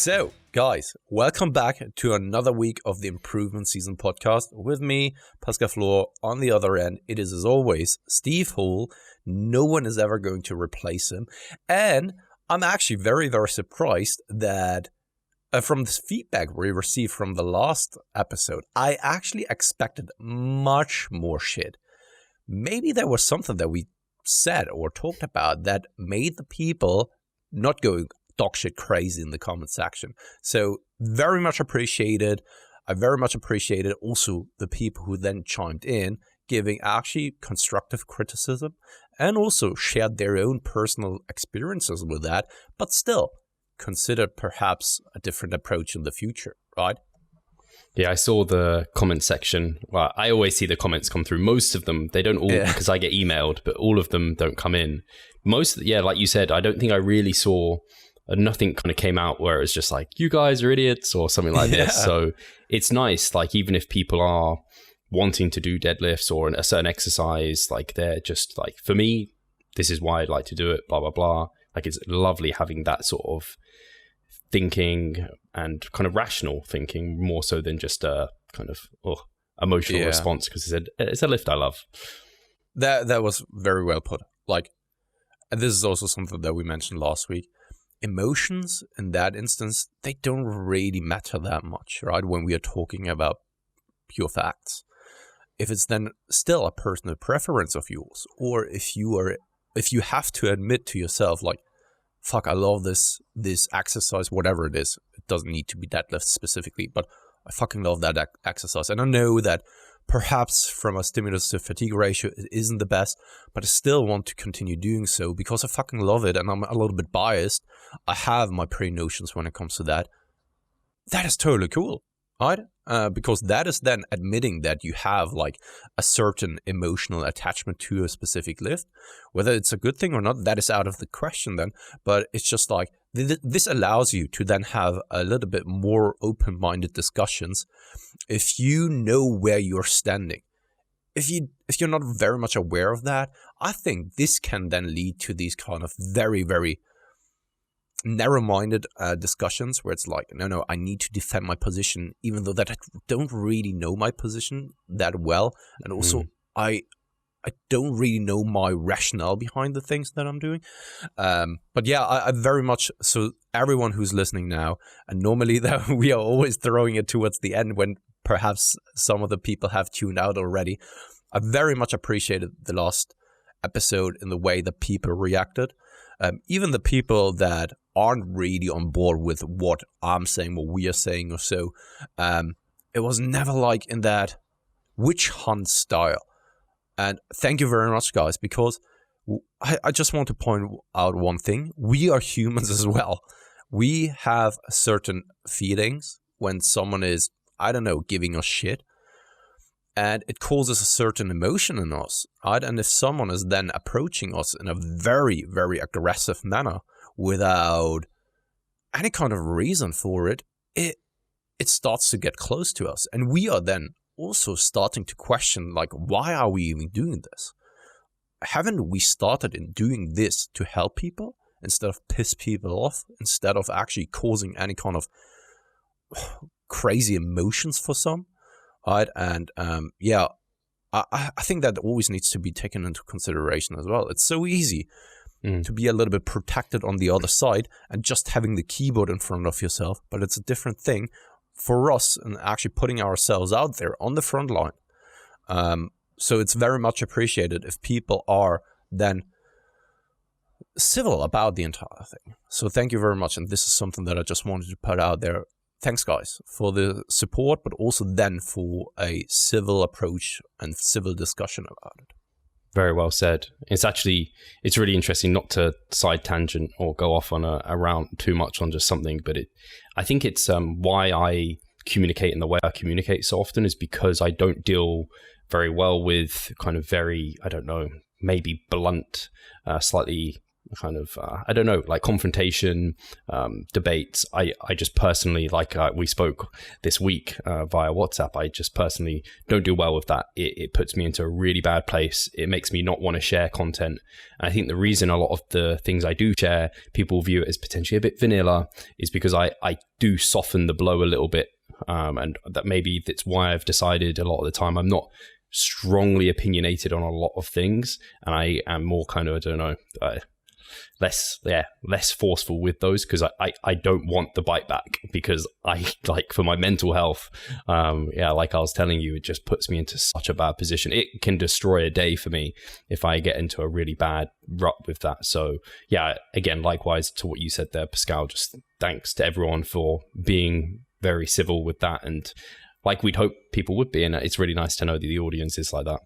So, guys, welcome back to another week of the Improvement Season podcast with me, Pascal Flor. On the other end, it is, as always, Steve Hall. No one is ever going to replace him. And I'm actually very, very surprised that from this feedback we received from the last episode, I actually expected much more shit. Maybe there was something that we said or talked about that made the people not go dog shit crazy in the comment section. So very much appreciated. I very much appreciated also the people who then chimed in, giving actually constructive criticism and also shared their own personal experiences with that, but still considered perhaps a different approach in the future, right? Yeah, I saw the comment section. Well, I always see the comments come through. Most of them, they don't all, because I get emailed, but all of them don't come in. Like you said, I don't think I really saw, nothing kind of came out where it was just like, you guys are idiots or something like this. So it's nice, like even if people are wanting to do deadlifts or a certain exercise, like they're just like, for me, this is why I'd like to do it, blah, blah, blah. Like it's lovely having that sort of thinking and kind of rational thinking more so than just a kind of emotional response, because it's a lift I love. That was very well put. Like, and this is also something that we mentioned last week. Emotions in that instance, they don't really matter that much, right? When we are talking about pure facts. If it's then still a personal preference of yours, or if you have to admit to yourself, like, fuck, I love this exercise, whatever it is. It doesn't need to be deadlift specifically, but I fucking love that exercise. And I know that perhaps from a stimulus to fatigue ratio, it isn't the best, but I still want to continue doing so because I fucking love it and I'm a little bit biased. I have my pre-notions when it comes to that. That is totally cool, right? Because that is then admitting that you have like a certain emotional attachment to a specific lift. Whether it's a good thing or not, that is out of the question then. But it's just like, this allows you to then have a little bit more open-minded discussions if you know where you're standing. If you're not very much aware of that, I think this can then lead to these kind of very, very narrow-minded discussions where it's like, no, I need to defend my position, even though that I don't really know my position that well. And also, I don't really know my rationale behind the things that I'm doing. But yeah, I very much, so everyone who's listening now, and normally that we are always throwing it towards the end when perhaps some of the people have tuned out already. I very much appreciated the last episode in the way that people reacted. Even the people that aren't really on board with what I'm saying, what we are saying or so. It was never like in that witch hunt style. And thank you very much, guys, because I just want to point out one thing. We are humans as well. We have certain feelings when someone is, I don't know, giving us shit. And it causes a certain emotion in us, right? And if someone is then approaching us in a very, very aggressive manner without any kind of reason for it, it starts to get close to us. And we are then also starting to question, like, why are we even doing this? Haven't we started in doing this to help people instead of piss people off, instead of actually causing any kind of crazy emotions for some? Right, and I think that always needs to be taken into consideration as well. It's so easy to be a little bit protected on the other side and just having the keyboard in front of yourself, but it's a different thing for us and actually putting ourselves out there on the front line. So it's very much appreciated if people are then civil about the entire thing. So thank you very much, and this is something that I just wanted to put out there. Thanks, guys, for the support, but also then for a civil approach and civil discussion about it. Very well said. It's really interesting not to side tangent or go off on around too much on just something, but I think it's why I communicate in the way I communicate so often is because I don't deal very well with kind of very, I don't know, maybe blunt, slightly kind of, I don't know, like confrontation, debates. I just personally, like we spoke this week via WhatsApp, I just personally don't do well with that. It puts me into a really bad place. It makes me not want to share content. And I think the reason a lot of the things I do share, people view it as potentially a bit vanilla, is because I do soften the blow a little bit. And that maybe that's why I've decided a lot of the time I'm not strongly opinionated on a lot of things. And I am more kind of, I don't know, less forceful with those, because I don't want the bite back, because I, like, for my mental health, like I was telling you, it just puts me into such a bad position. It can destroy a day for me if I get into a really bad rut with that. So yeah, again, likewise to what you said there, Pascal, just thanks to everyone for being very civil with that, and like we'd hope people would be, and it's really nice to know that the audience is like that.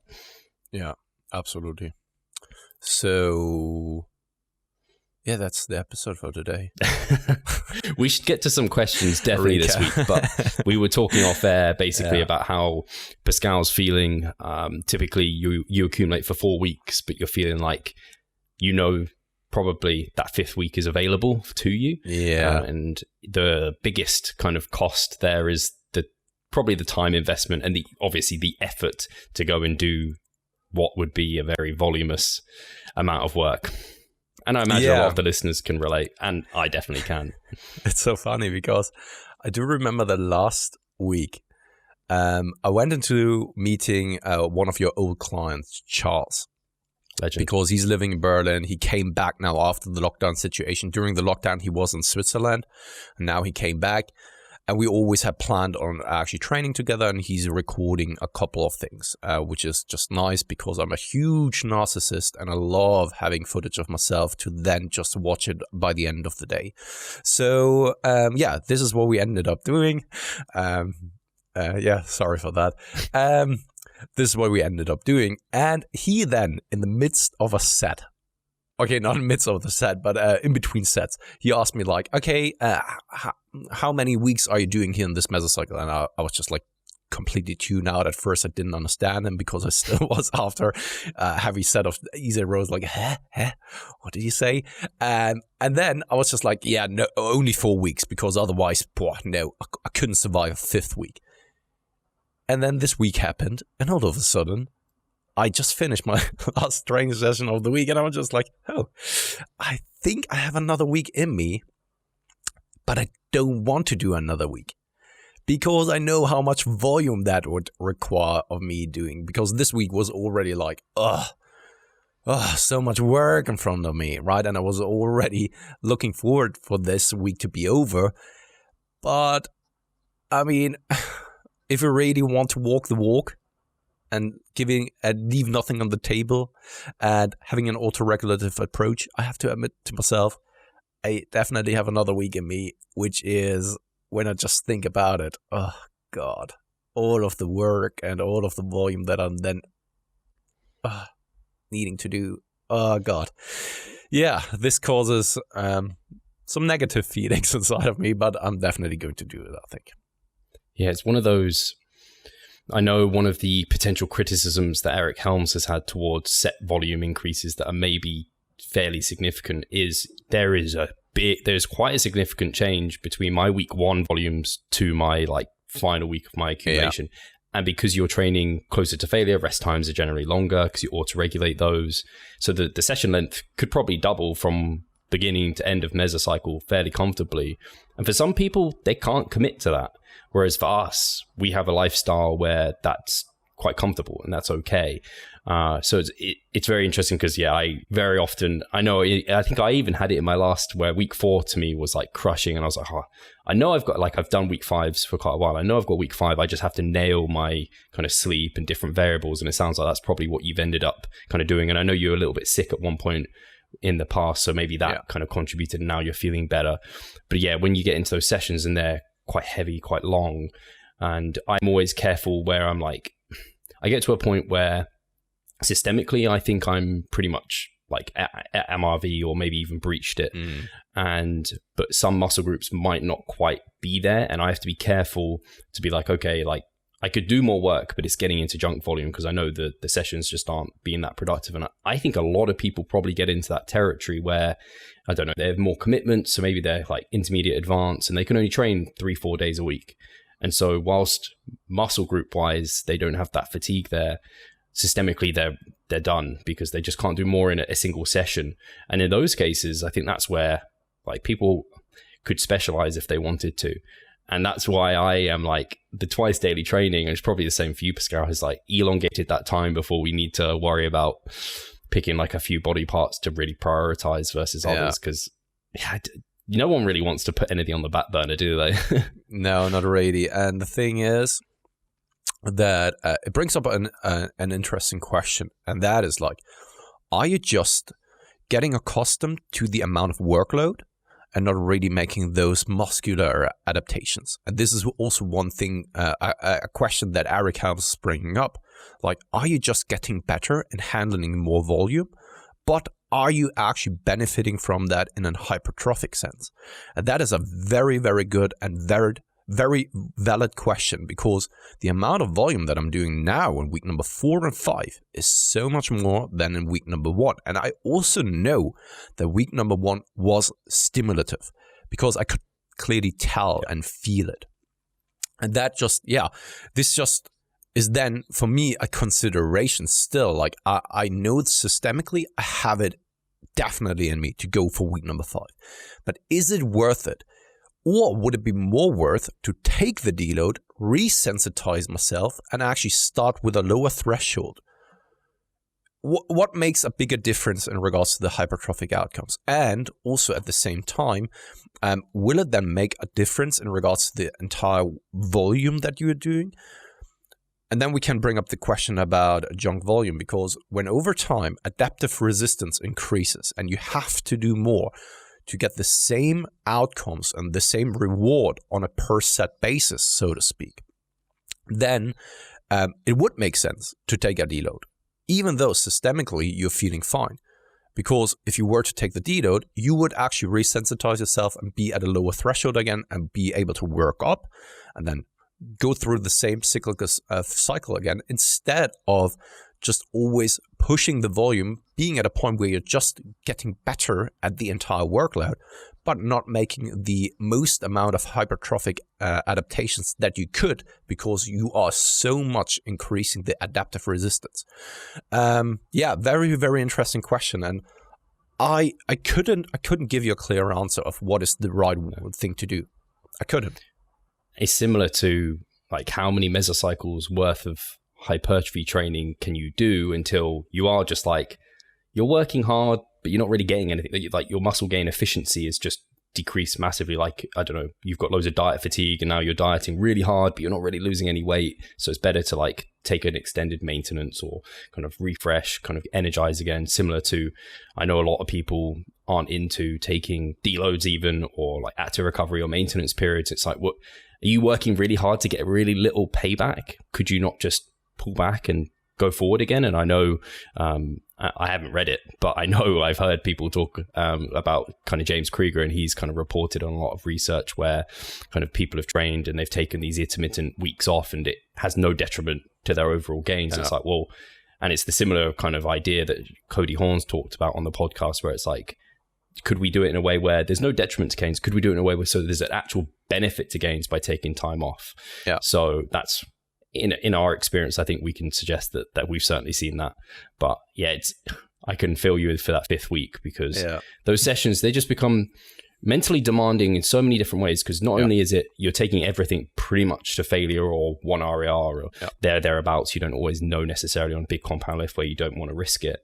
Yeah, absolutely. So yeah, that's the episode for today. We should get to some questions definitely this week, but we were talking off air basically about how Pascal's feeling. Typically you accumulate for 4 weeks, but you're feeling like, probably that 5th week is available to you. Yeah. And the biggest kind of cost there is probably the time investment and obviously the effort to go and do what would be a very voluminous amount of work. And I imagine a lot of the listeners can relate, and I definitely can. It's so funny because I do remember the last week, I went into meeting one of your old clients, Charles. Legend. Because he's living in Berlin. He came back now after the lockdown situation. During the lockdown, he was in Switzerland, and now he came back. And we always had planned on actually training together, and he's recording a couple of things, which is just nice because I'm a huge narcissist and I love having footage of myself to then just watch it by the end of the day. So, this is what we ended up doing. Sorry for that. This is what we ended up doing. And he then, in the midst of a set, okay, not in the midst of the set, but in between sets, he asked me like, okay, how many weeks are you doing here in this mesocycle? And I was just like completely tuned out. At first, I didn't understand him because I still was after a heavy set of easy rows, like, what did you say? And then I was just like, yeah, no, only 4 weeks, because otherwise, I couldn't survive a 5th week. And then this week happened, and all of a sudden, I just finished my last training session of the week, and I was just like, oh, I think I have another week in me, but I don't want to do another week because I know how much volume that would require of me doing, because this week was already like, so much work in front of me, right? And I was already looking forward for this week to be over. But, I mean, if you really want to walk the walk, and leave nothing on the table, and having an auto-regulative approach, I have to admit to myself, I definitely have another week in me, which is when I just think about it, oh God, all of the work and all of the volume that I'm then needing to do. Oh God. Yeah, this causes some negative feelings inside of me, but I'm definitely going to do it, I think. Yeah, it's one of those. I know one of the potential criticisms that Eric Helms has had towards set volume increases that are maybe fairly significant is there's quite a significant change between my week 1 volumes to my final week of my accumulation. Yeah. And because you're training closer to failure, rest times are generally longer because you auto-regulate those. So the session length could probably double from beginning to end of mesocycle fairly comfortably. And for some people, they can't commit to that. Whereas for us, we have a lifestyle where that's quite comfortable and that's okay. So it's very interesting because, I very often, I think I even had it in my last, where week 4 to me was like crushing. And I was like, I know I've got, I've done week 5s for quite a while. I know I've got week 5. I just have to nail my kind of sleep and different variables. And it sounds like that's probably what you've ended up kind of doing. And I know you were a little bit sick at one point in the past. So maybe that kind of contributed and now you're feeling better. But yeah, when you get into those sessions and they're quite heavy, quite long. And I'm always careful where I'm like, I get to a point where systemically, I think I'm pretty much like at MRV or maybe even breached it. But some muscle groups might not quite be there. And I have to be careful to be like, okay, I could do more work, but it's getting into junk volume because I know the sessions just aren't being that productive. And I think a lot of people probably get into that territory where, I don't know, they have more commitment. So maybe they're like intermediate advanced and they can only train 3-4 days a week. And so whilst muscle group wise, they don't have that fatigue there, systemically they're done because they just can't do more in a single session. And in those cases, I think that's where like people could specialize if they wanted to. And that's why I am like the twice daily training, and it's probably the same for you, Pascal, has like elongated that time before we need to worry about picking like a few body parts to really prioritize versus others. Because no one really wants to put anything on the back burner, do they? No, not really. And the thing is that it brings up an interesting question. And that is like, are you just getting accustomed to the amount of workload and not really making those muscular adaptations? And this is also one thing, a question that Eric has bringing up. Like, are you just getting better and handling more volume? But are you actually benefiting from that in a hypertrophic sense? And that is a very, very good and very, very valid question, because the amount of volume that I'm doing now in week number 4 and 5 is so much more than in week number 1. And I also know that week number 1 was stimulative because I could clearly tell and feel it. And that just, this just is then for me a consideration still. Like I know systemically I have it definitely in me to go for week number 5. But is it worth it? Or would it be more worth to take the deload, resensitize myself, and actually start with a lower threshold? What makes a bigger difference in regards to the hypertrophic outcomes? And also at the same time, will it then make a difference in regards to the entire volume that you are doing? And then we can bring up the question about junk volume, because when over time adaptive resistance increases and you have to do more to get the same outcomes and the same reward on a per set basis, so to speak, then it would make sense to take a deload, even though systemically you're feeling fine. Because if you were to take the deload, you would actually resensitize yourself and be at a lower threshold again and be able to work up and then go through the same cyclical cycle again, instead of just always pushing the volume, being at a point where you're just getting better at the entire workload, but not making the most amount of hypertrophic adaptations that you could, because you are so much increasing the adaptive resistance. Very, very interesting question. And I couldn't give you a clear answer of what is the right thing to do. I couldn't. It's similar to like how many mesocycles worth of hypertrophy training can you do until you are just like, you're working hard, but you're not really getting anything. Like your muscle gain efficiency is just decreased massively. Like, I don't know, you've got loads of diet fatigue and now you're dieting really hard, but you're not really losing any weight. So it's better to like take an extended maintenance or kind of refresh, kind of energize again. Similar to, I know a lot of people aren't into taking deloads even, or like active recovery or maintenance periods. It's like, what, are you working really hard to get really little payback? Could you not just pull back and go forward again? And I know, I haven't read it, but I know I've heard people talk about kind of James Krieger, and he's kind of reported on a lot of research where kind of people have trained and they've taken these intermittent weeks off and it has no detriment to their overall gains. Yeah. It's like, well, and it's the similar kind of idea that Cody Horns talked about on the podcast, where it's like, could we do it in a way where there's no detriment to gains? Could we do it in a way where so there's an actual benefit to gains by taking time off? Yeah. So that's, in our experience, I think we can suggest that we've certainly seen that. But yeah, I can feel you for that 5th week, because those sessions, they just become mentally demanding in so many different ways, because not only is it you're taking everything pretty much to failure or 1 RER or thereabouts, you don't always know necessarily on a big compound lift where you don't want to risk it.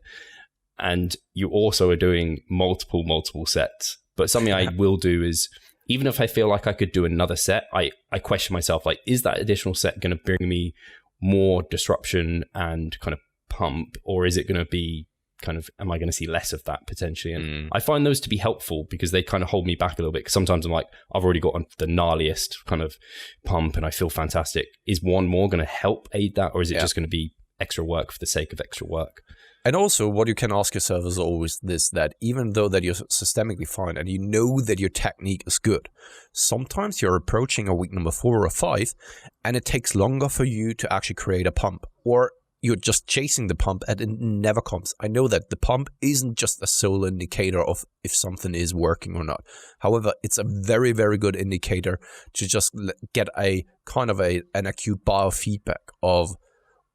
And you also are doing multiple sets. But something I will do is, even if I feel like I could do another set, I question myself, like, is that additional set going to bring me more disruption and kind of pump, or is it going to be kind of, am I going to see less of that potentially? And I find those to be helpful because they kind of hold me back a little bit. Because sometimes I'm like, I've already got the gnarliest kind of pump and I feel fantastic. Is one more going to help aid that, or is it just going to be extra work for the sake of extra work? And also what you can ask yourself is always this, that even though that you're systemically fine and you know that your technique is good, sometimes you're approaching a week number 4 or 5 and it takes longer for you to actually create a pump, or you're just chasing the pump and it never comes. I know that the pump isn't just a sole indicator of if something is working or not. However, it's a very, very good indicator to just get a kind of an acute biofeedback of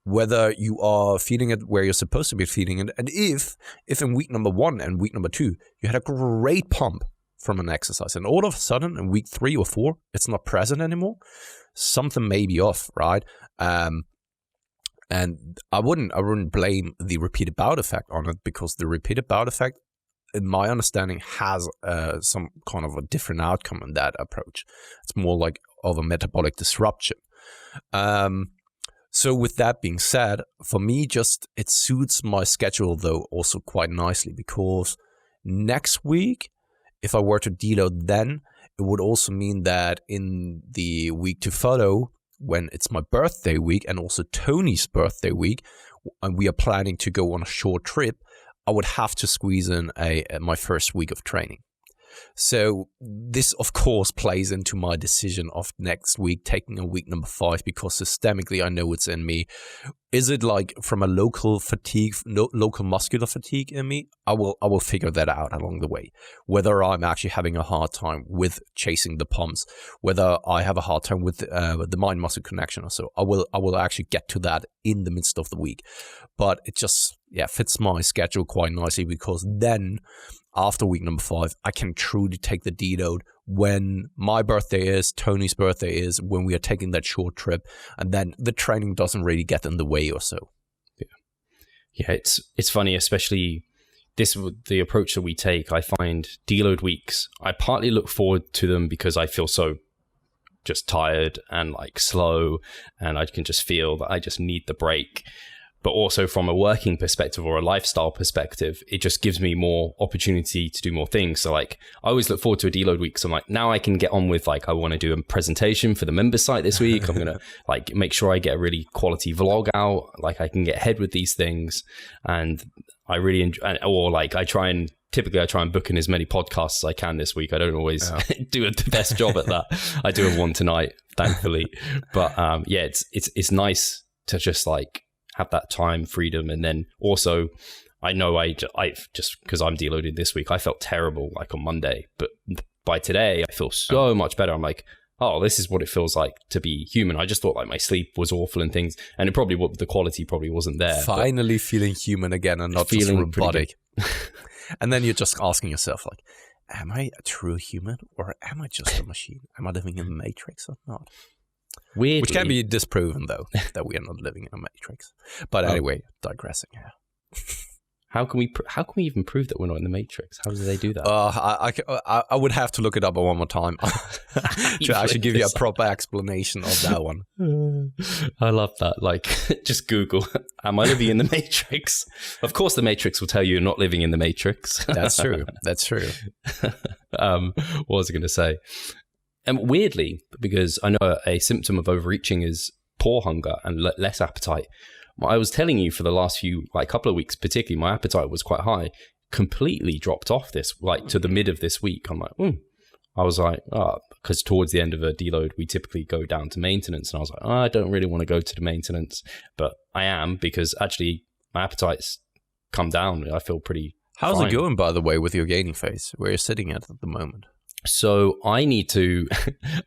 whether you are feeling it where you're supposed to be feeling it. And if in week number 1 and week number 2, you had a great pump from an exercise, and all of a sudden in week 3 or 4, it's not present anymore, something may be off, right? And I wouldn't blame the repeated bout effect on it, because the repeated bout effect, in my understanding, has some kind of a different outcome in that approach. It's more like of a metabolic disruption. So with that being said, for me, it suits my schedule though also quite nicely, because next week, if I were to deload then, it would also mean that in the week to follow, when it's my birthday week and also Tony's birthday week, and we are planning to go on a short trip, I would have to squeeze in my first week of training. So this, of course, plays into my decision of next week taking a week number 5, because systemically I know it's in me. Is it like from a local fatigue, local muscular fatigue in me? I will figure that out along the way. Whether I'm actually having a hard time with chasing the pumps, whether I have a hard time with the mind-muscle connection or so, I will actually get to that in the midst of the week. But it just fits my schedule quite nicely, because then after week number 5, I can truly take the deload when my birthday is, Tony's birthday is, when we are taking that short trip, and then the training doesn't really get in the way or so. Yeah, it's funny, especially the approach that we take. I find deload weeks, I partly look forward to them because I feel so just tired and like slow, and I can just feel that I just need the break. But also from a working perspective or a lifestyle perspective, it just gives me more opportunity to do more things. So like, I always look forward to a deload week. So I'm like, now I can get on with like, I want to do a presentation for the member site this week. I'm going to like make sure I get a really quality vlog out. Like I can get ahead with these things, and I really enjoy, or like typically I try and book in as many podcasts as I can this week. I don't always do the best job at that. I do have one tonight, thankfully. But it's nice to just like have that time freedom. And then also I know I just because I'm deloaded this week, I felt terrible like on Monday, but by today I feel so much better. I'm like, oh, this is what it feels like to be human. I just thought like my sleep was awful and things, and the quality probably wasn't there. Finally feeling human again and not just robotic. And then you're just asking yourself like, am I a true human or am I just a machine? Am I living in the Matrix or not? Weirdly, which can be disproven though, that we are not living in a matrix. But anyway, digressing here. How can we even prove that we're not in the matrix? How do they do that? I would have to look it up one more time to actually give you a proper explanation of that one. I love that. Like, just Google, am I living in the matrix? Of course, the matrix will tell you you're not living in the matrix. That's true. That's true. What was I going to say? And weirdly, because I know a symptom of overreaching is poor hunger and less appetite. I was telling you for the last couple of weeks, particularly, my appetite was quite high, completely dropped off to the mid of this week. I'm like, I was like, because towards the end of a deload, we typically go down to maintenance. And I was like, I don't really want to go to the maintenance, but I am, because actually my appetite's come down. I feel pretty How's fine. It going, by the way, with your gaining phase, where you're sitting at the moment? So I need to,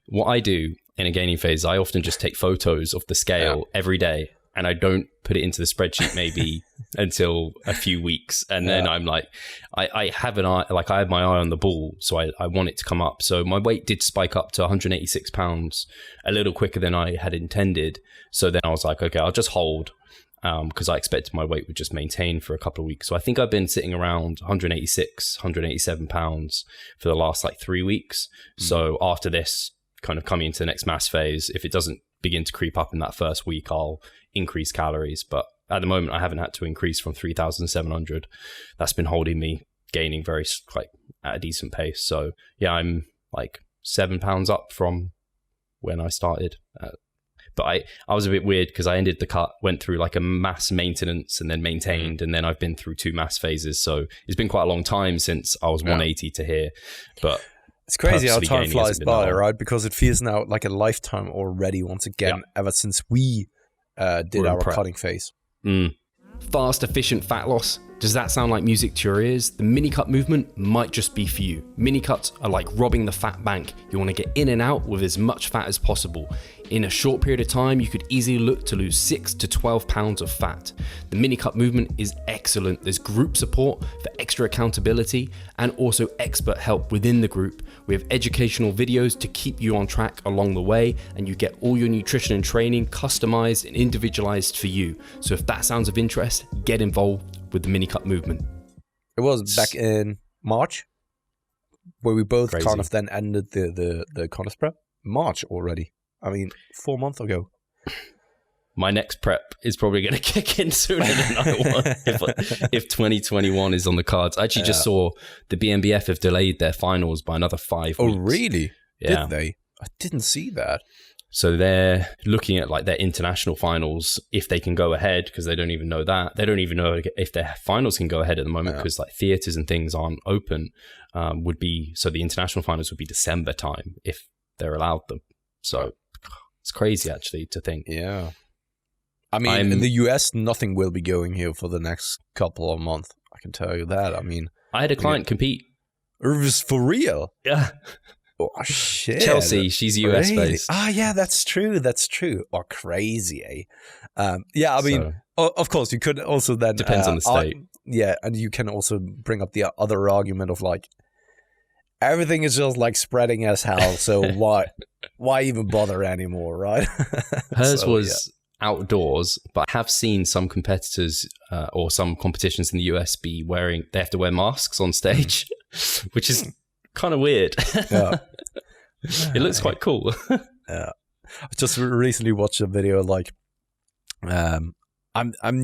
what I do in a gaining phase, I often just take photos of the scale every day, and I don't put it into the spreadsheet maybe until a few weeks. And then I'm like, I have my eye on the ball. So I want it to come up. So my weight did spike up to 186 pounds a little quicker than I had intended. So then I was like, okay, I'll just hold. Because I expected my weight would just maintain for a couple of weeks. So I think I've been sitting around 186, 187 pounds for the last 3 weeks. So after this, kind of coming into the next mass phase, if it doesn't begin to creep up in that first week, I'll increase calories. But at the moment, I haven't had to increase from 3,700. That's been holding me gaining very at a decent pace. So yeah, I'm 7 pounds up from when I started. But I was a bit weird because I ended the cut, went through like a mass maintenance and then maintained, and then I've been through 2 mass phases. So it's been quite a long time since I was 180 to here. But it's crazy how time flies by, right? Because it feels now like a lifetime already once again, ever since we did our cutting phase. Fast, efficient fat loss. Does that sound like music to your ears? The mini cut movement might just be for you. Mini cuts are like robbing the fat bank. You want to get in and out with as much fat as possible. In a short period of time, you could easily look to lose 6 to 12 pounds of fat. The mini cut movement is excellent. There's group support for extra accountability and also expert help within the group. We have educational videos to keep you on track along the way, and you get all your nutrition and training customized and individualized for you. So if that sounds of interest, get involved with the mini cut movement. It was back in March where we both kind of then ended the contest prep. March already. I mean, 4 months ago. My next prep is probably going to kick in sooner than I want if 2021 is on the cards. I actually just saw the BNBF have delayed their finals by another 5 weeks. Oh, really? Yeah. Did they? I didn't see that. So they're looking at like their international finals, if they can go ahead, because they don't even know that. They don't even know if their finals can go ahead at the moment because like theaters and things aren't open. So the international finals would be December time if they're allowed them. So it's crazy actually to think. Yeah. I mean, in the US, nothing will be going here for the next couple of months. I can tell you that. I mean, I had a client compete. It was for real? Yeah. Oh, shit. Chelsea, she's US based. Ah, yeah, that's true. That's true. Oh, crazy, eh? Yeah, I mean, of course, you could also then... Depends on the state. Yeah, and you can also bring up the other argument of like, everything is just like spreading as hell, so why even bother anymore, right? Hers was outdoors, but I have seen some competitors or some competitions in the US they have to wear masks on stage, which is kind of weird. Yeah. It looks quite cool. Yeah. I just recently watched a video like I'm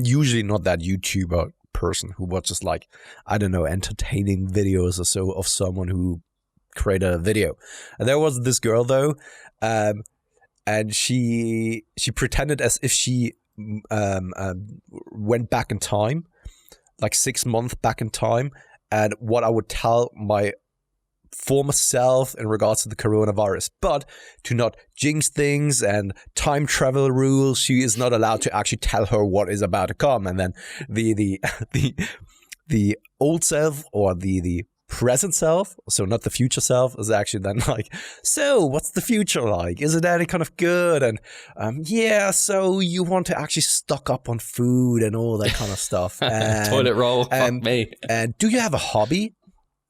usually not that YouTuber person who watches like, I don't know, entertaining videos or so of someone who created a video. And there was this girl though, and she pretended as if she went back in time, like 6 months back in time, and what I would tell my former self in regards to the coronavirus, but to not jinx things and time travel rules, she is not allowed to actually tell her what is about to come. And then the old self or the present self, so not the future self, is actually then like, so what's the future like? Is it any kind of good? And yeah, so you want to actually stock up on food and all that kind of stuff. And, toilet roll, fuck me. And do you have a hobby?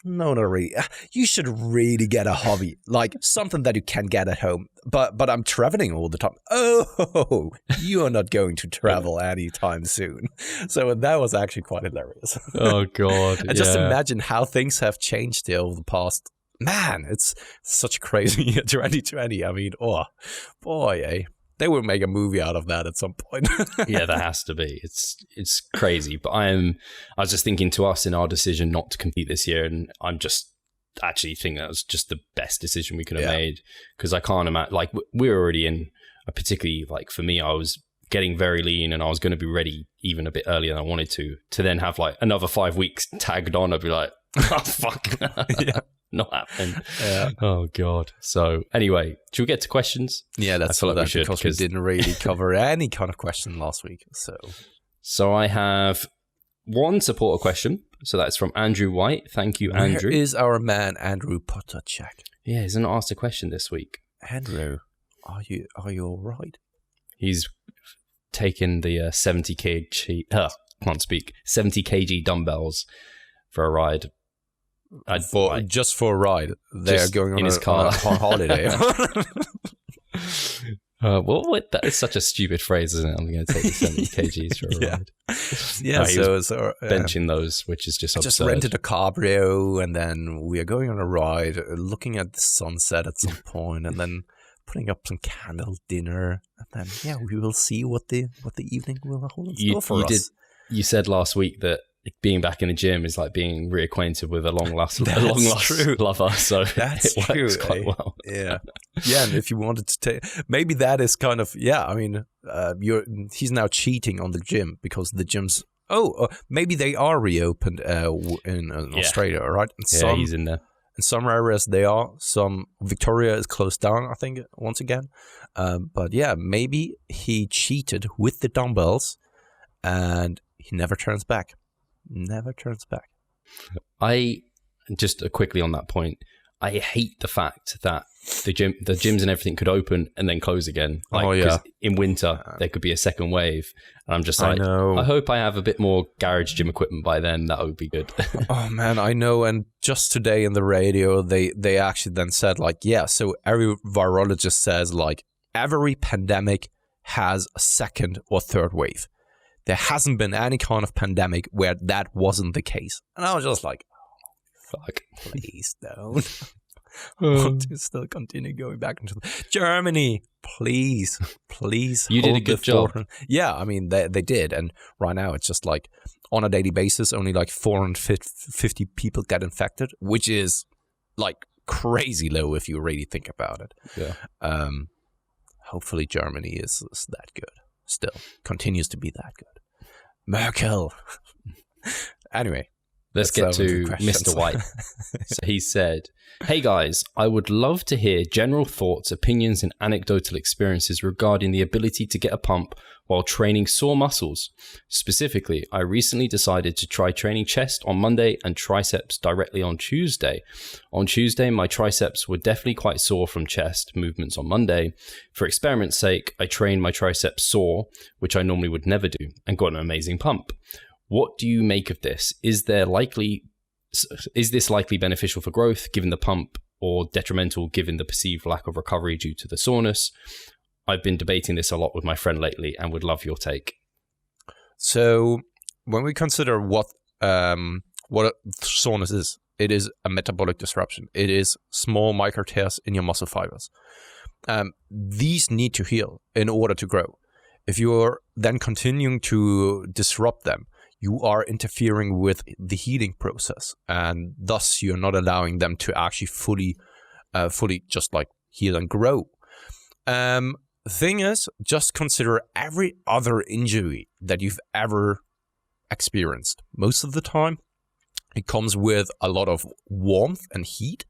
No, not really. You should really get a hobby, like something that you can get at home. But I'm traveling all the time. Oh, you are not going to travel anytime soon. So that was actually quite hilarious. Oh, God. And just imagine how things have changed here over the past. Man, it's such a crazy year, 2020. I mean, oh, boy, eh? They will make a movie out of that at some point. Yeah, there has to be. It's crazy. But I was just thinking to us in our decision not to compete this year, and I'm just actually think that was just the best decision we could have made, because I can't imagine, like, we're already in a particularly, like, for me, I was getting very lean and I was going to be ready even a bit earlier than I wanted to then have like another 5 weeks tagged on. I'd be like, oh, fuck. Not happening. Yeah. Oh, God. So anyway, should we get to questions? Yeah, that's what we should, because we didn't really cover any kind of question last week. So I have one supporter question. So that's from Andrew White. Thank you, Andrew. Where is our man, Andrew Pottercheck? Yeah, he's not asked a question this week. Andrew, are you all right? He's taken the 70 kg dumbbells for a ride. Just for a ride. They're going on his car on holiday. That is such a stupid phrase, isn't it? I'm going to take the 70 kgs for a ride. Yeah, so benching those, which is just absurd. Just rented a cabrio, and then we are going on a ride, looking at the sunset at some point, and then putting up some candle dinner, and then we will see what the evening will hold in store for us. You said last week that being back in the gym is like being reacquainted with a long lost lover. So that's it true, works quite well. Yeah. And if you wanted to take, maybe that is kind of, I mean, he's now cheating on the gym because the gyms. Maybe they are reopened in Australia, right? He's in there. In some areas they are. Some Victoria is closed down, I think, once again. But yeah, maybe he cheated with the dumbbells, and he never turns back. Never turns back. I just quickly on that point, I hate the fact that the gyms and everything could open and then close again. Like, in winter there could be a second wave, and I'm just like, I hope I have a bit more garage gym equipment by then. That would be good. Oh man, I know. And just today in the radio, they actually then said like, so every virologist says like every pandemic has a second or third wave. There hasn't been any kind of pandemic where that wasn't the case. And I was just like, fuck, please don't. I want to still continue going back into Germany. Please. You did a good job. Yeah, I mean, they did. And right now it's just like on a daily basis, only like 450 people get infected, which is like crazy low if you really think about it. Yeah. Hopefully Germany is that good. Still continues to be that good. Merkel. Anyway, let's get to Mr. White. So he said, "Hey guys, I would love to hear general thoughts, opinions, and anecdotal experiences regarding the ability to get a pump while training sore muscles. Specifically, I recently decided to try training chest on Monday and triceps directly on Tuesday. On Tuesday, my triceps were definitely quite sore from chest movements on Monday. For experiment's sake, I trained my triceps sore, which I normally would never do, and got an amazing pump. What do you make of this? Is this likely beneficial for growth given the pump, or detrimental given the perceived lack of recovery due to the soreness? I've been debating this a lot with my friend lately and would love your take." So when we consider what soreness is, it is a metabolic disruption. It is small micro tears in your muscle fibers. These need to heal in order to grow. If you're then continuing to disrupt them, you are interfering with the healing process, and thus you're not allowing them to actually fully just like heal and grow. Thing is, just consider every other injury that you've ever experienced. Most of the time, it comes with a lot of warmth and heat,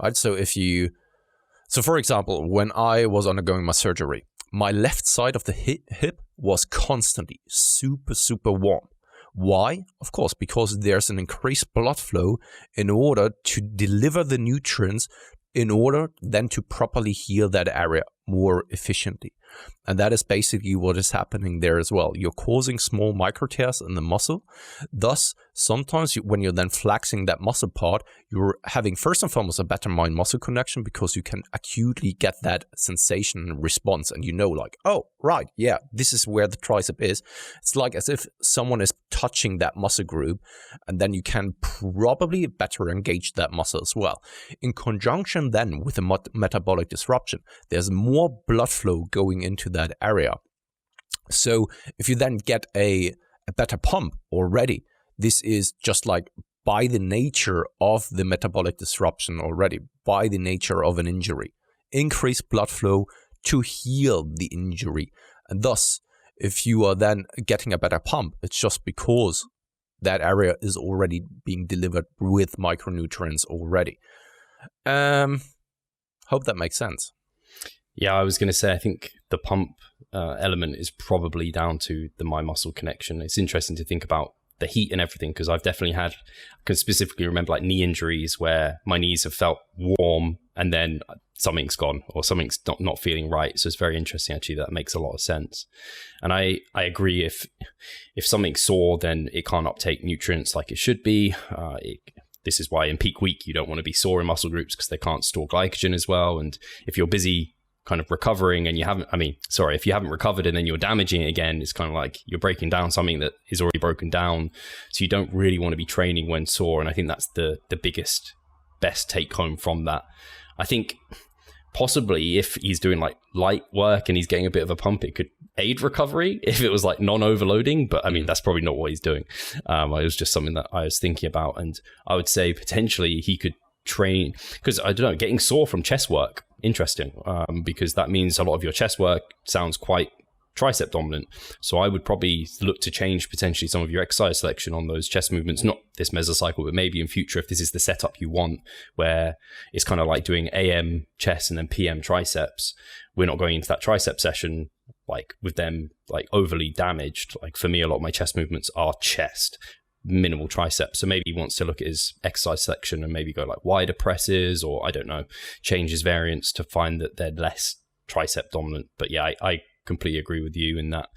right? So for example, when I was undergoing my surgery, my left side of the hip was constantly super, super warm. Why? Of course, because there's an increased blood flow in order to deliver the nutrients in order then to properly heal that area more efficiently. And that is basically what is happening there as well. You're causing small micro tears in the muscle. Thus, sometimes when you're then flexing that muscle part, you're having first and foremost a better mind-muscle connection because you can acutely get that sensation and response. And you know like, oh, right, yeah, this is where the tricep is. It's like as if someone is touching that muscle group, and then you can probably better engage that muscle as well. In conjunction then with a metabolic disruption, there's more blood flow going into that area. So if you then get a better pump already, this is just like by the nature of the metabolic disruption already, by the nature of an injury, increased blood flow to heal the injury. And thus, if you are then getting a better pump, it's just because that area is already being delivered with micronutrients already. Hope that makes sense. Yeah, I was going to say, I think the pump element is probably down to the mind-muscle connection. It's interesting to think about the heat and everything, because I've definitely I can specifically remember like knee injuries where my knees have felt warm and then something's gone or something's not feeling right. So it's very interesting, actually. That makes a lot of sense. And I agree, if something's sore, then it can't uptake nutrients like it should be. This is why in peak week, you don't want to be sore in muscle groups because they can't store glycogen as well. And if you're busy kind of recovering and if you haven't recovered and then you're damaging it again, it's kind of like you're breaking down something that is already broken down. So you don't really want to be training when sore. And I think that's the best take home from that. I think possibly if he's doing like light work and he's getting a bit of a pump, it could aid recovery if it was like non-overloading. But I mean, that's probably not what he's doing. It was just something that I was thinking about. And I would say potentially he could train, because I don't know, getting sore from chest work, interesting, because that means a lot of your chest work sounds quite tricep dominant. So I would probably look to change potentially some of your exercise selection on those chest movements, not this mesocycle, but maybe in future, if this is the setup you want, where it's kind of like doing AM chest and then PM triceps, we're not going into that tricep session like with them like overly damaged. Like for me, a lot of my chest movements are chest, minimal triceps. So maybe he wants to look at his exercise selection and maybe go like wider presses, or I don't know, change his variants to find that they're less tricep dominant. But yeah, I completely agree with you in that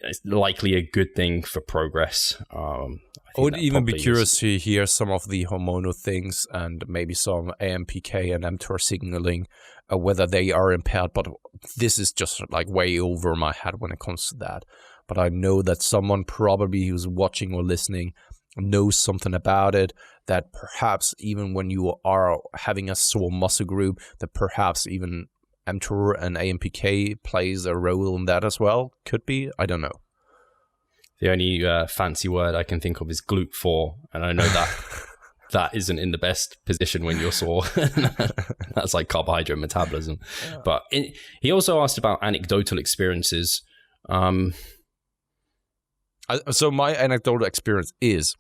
it's likely a good thing for progress. I would even be curious to hear some of the hormonal things and maybe some AMPK and mTOR signaling, whether they are impaired. But this is just like way over my head when it comes to that. But I know that someone probably who's watching or listening knows something about it, that perhaps even when you are having a sore muscle group, that perhaps even mTOR and AMPK plays a role in that as well. Could be. I don't know. The only fancy word I can think of is GLUT4, and I know that that isn't in the best position when you're sore. That's like carbohydrate metabolism. Yeah. But he also asked about anecdotal experiences. So my anecdotal experience is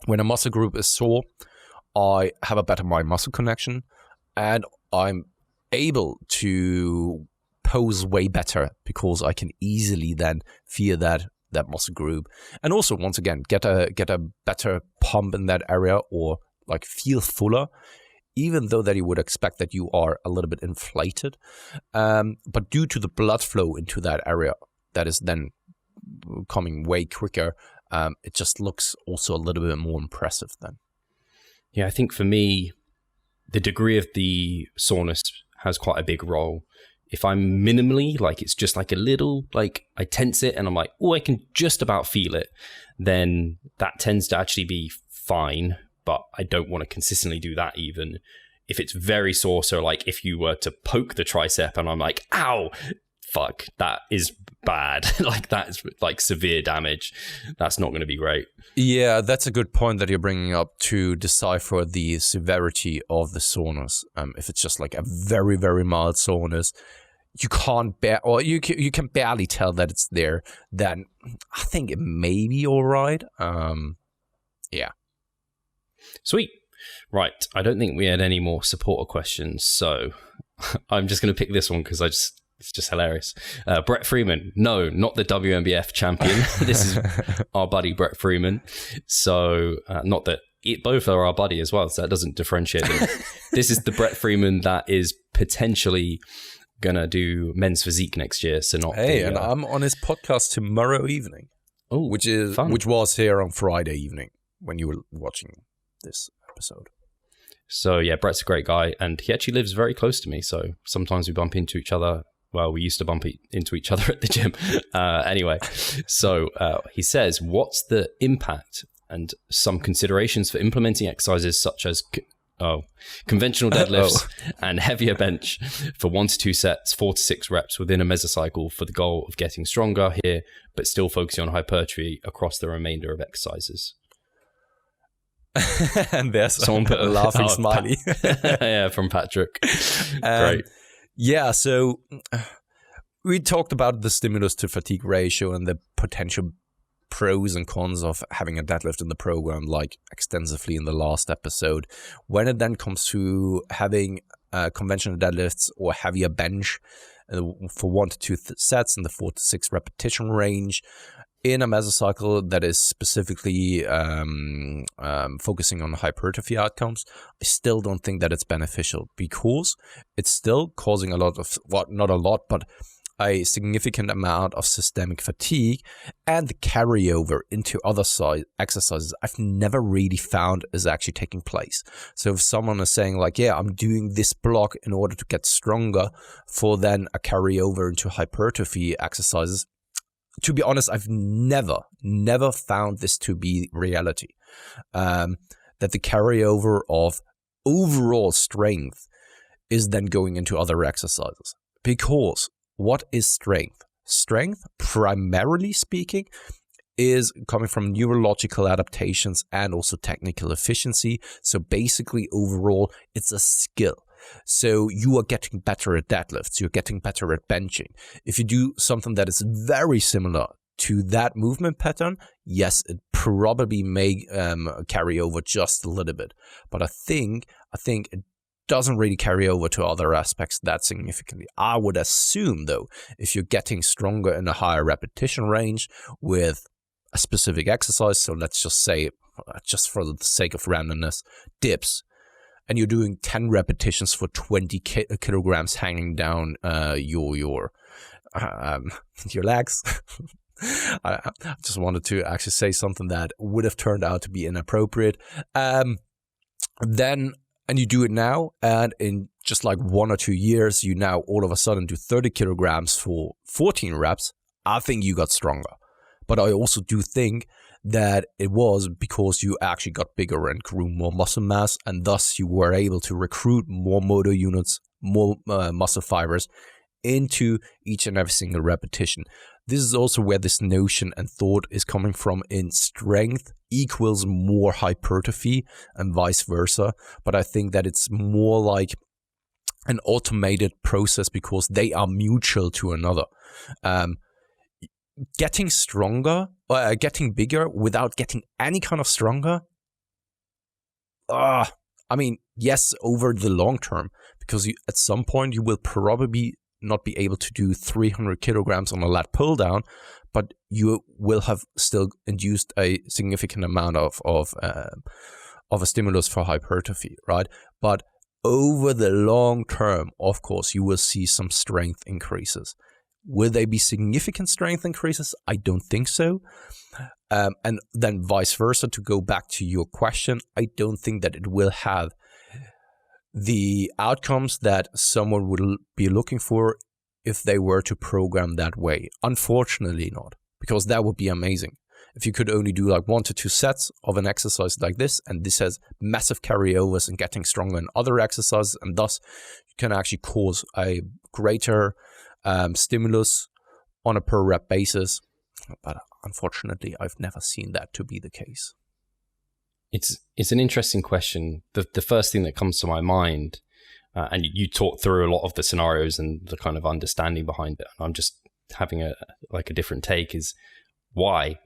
when a muscle group is sore, I have a better mind-muscle connection, and I'm able to pose way better because I can easily then feel that muscle group, and also once again get a better pump in that area, or like feel fuller, even though that you would expect that you are a little bit inflated, but due to the blood flow into that area that is then coming way quicker, it just looks also a little bit more impressive then. Yeah, I think for me, the degree of the soreness has quite a big role. If I'm minimally, like it's just like a little, like I tense it and I'm like, oh, I can just about feel it, then that tends to actually be fine, but I don't want to consistently do that even. If it's very sore, so like if you were to poke the tricep and I'm like, ow, fuck, that is bad. Like that's like severe damage. That's not going to be great. Yeah, that's a good point that you're bringing up to decipher the severity of the soreness. If it's just like a very, very mild soreness, you can't you can barely tell that it's there, then I think it may be all right. Yeah. Sweet. Right. I don't think we had any more supporter questions, so I'm just going to pick this one because it's just hilarious. Brett Freeman. No, not the WNBF champion. This is our buddy Brett Freeman. So not that both are our buddy as well, so that doesn't differentiate them. This is the Brett Freeman that is potentially going to do men's physique next year. So not and I'm on his podcast tomorrow evening. Oh, which was here on Friday evening when you were watching this episode. So yeah, Brett's a great guy, and he actually lives very close to me. So sometimes we bump into each other. Well, we used to bump into each other at the gym. Anyway, so he says, what's the impact and some considerations for implementing exercises such as conventional deadlifts and heavier bench for 1 to 2 sets, 4 to 6 reps within a mesocycle for the goal of getting stronger here, but still focusing on hypertrophy across the remainder of exercises? And there's someone put a laughing smiley. Yeah, from Patrick. Great. Yeah, so we talked about the stimulus to fatigue ratio and the potential pros and cons of having a deadlift in the program, like extensively in the last episode. When it then comes to having conventional deadlifts or heavier bench for 1 to 2 sets in the 4 to 6 repetition range, in a mesocycle that is specifically focusing on hypertrophy outcomes, I still don't think that it's beneficial because it's still causing a lot of, well, not a lot, but a significant amount of systemic fatigue, and the carryover into other exercises I've never really found is actually taking place. So if someone is saying like, yeah, I'm doing this block in order to get stronger for then a carryover into hypertrophy exercises, to be honest, I've never found this to be reality. That the carryover of overall strength is then going into other exercises. Because what is strength? Strength, primarily speaking, is coming from neurological adaptations and also technical efficiency. So basically, overall, it's a skill. So you are getting better at deadlifts, you're getting better at benching. If you do something that is very similar to that movement pattern, yes, it probably may carry over just a little bit. But I think it doesn't really carry over to other aspects that significantly. I would assume, though, if you're getting stronger in a higher repetition range with a specific exercise, so let's just say, just for the sake of randomness, dips, and you're doing 10 repetitions for 20 kilograms hanging down your legs. I just wanted to actually say something that would have turned out to be inappropriate. Then, and you do it now, and in just like 1 or 2 years, you now all of a sudden do 30 kilograms for 14 reps. I think you got stronger. But I also do think that it was because you actually got bigger and grew more muscle mass, and thus you were able to recruit more motor units, more muscle fibers into each and every single repetition. This is also where this notion and thought is coming from in strength equals more hypertrophy and vice versa. But I think that it's more like an automated process because they are mutual to another. Getting stronger, getting bigger without getting any kind of stronger. I mean, yes, over the long term, because at some point you will probably not be able to do 300 kilograms on a lat pull down, but you will have still induced a significant amount of a stimulus for hypertrophy, right? But over the long term, of course, you will see some strength increases. Will they be significant strength increases? I don't think so. And then vice versa, to go back to your question, I don't think that it will have the outcomes that someone would be looking for if they were to program that way. Unfortunately not, because that would be amazing. If you could only do like 1 to 2 sets of an exercise like this, and this has massive carryovers and getting stronger in other exercises, and thus you can actually cause a greater stimulus on a per rep basis. But unfortunately, I've never seen that to be the case. It's an interesting question. The first thing that comes to my mind, and you talked through a lot of the scenarios and the kind of understanding behind it. I'm just having a different take. Is why?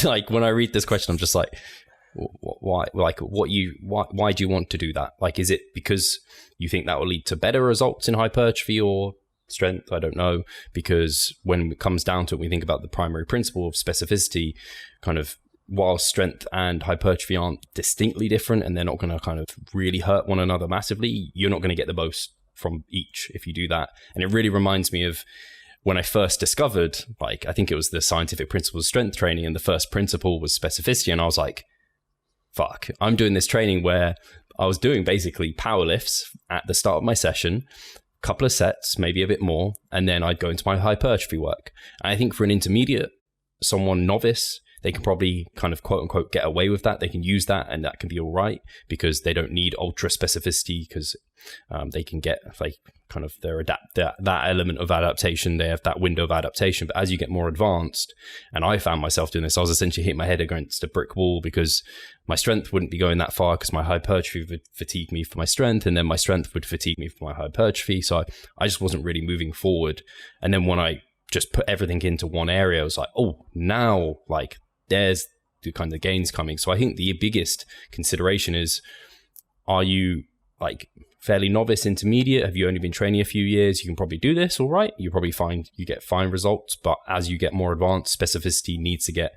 Like when I read this question, I'm just like, why? Like why do you want to do that? Like, is it because you think that will lead to better results in hypertrophy or strength? I don't know, because when it comes down to it, we think about the primary principle of specificity, kind of while strength and hypertrophy aren't distinctly different and they're not going to kind of really hurt one another massively, you're not going to get the most from each if you do that. And it really reminds me of when I first discovered, like, I think it was the scientific principles of strength training, and the first principle was specificity. And I was like, fuck, I'm doing this training where I was doing basically power lifts at the start of my session, couple of sets, maybe a bit more, and then I'd go into my hypertrophy work. And I think for an intermediate, someone novice, they can probably kind of quote unquote get away with that. They can use that and that can be all right because they don't need ultra specificity, because they can get like kind of that element of adaptation. They have that window of adaptation. But as you get more advanced, and I found myself doing this, I was essentially hitting my head against a brick wall because my strength wouldn't be going that far because my hypertrophy would fatigue me for my strength, and then my strength would fatigue me for my hypertrophy. So I just wasn't really moving forward. And then when I just put everything into one area, I was like, oh, now like there's the kind of gains coming. So I think the biggest consideration is, are you like fairly novice, intermediate? Have you only been training a few years? You can probably do this all right. You probably find you get fine results. But as you get more advanced, specificity needs to get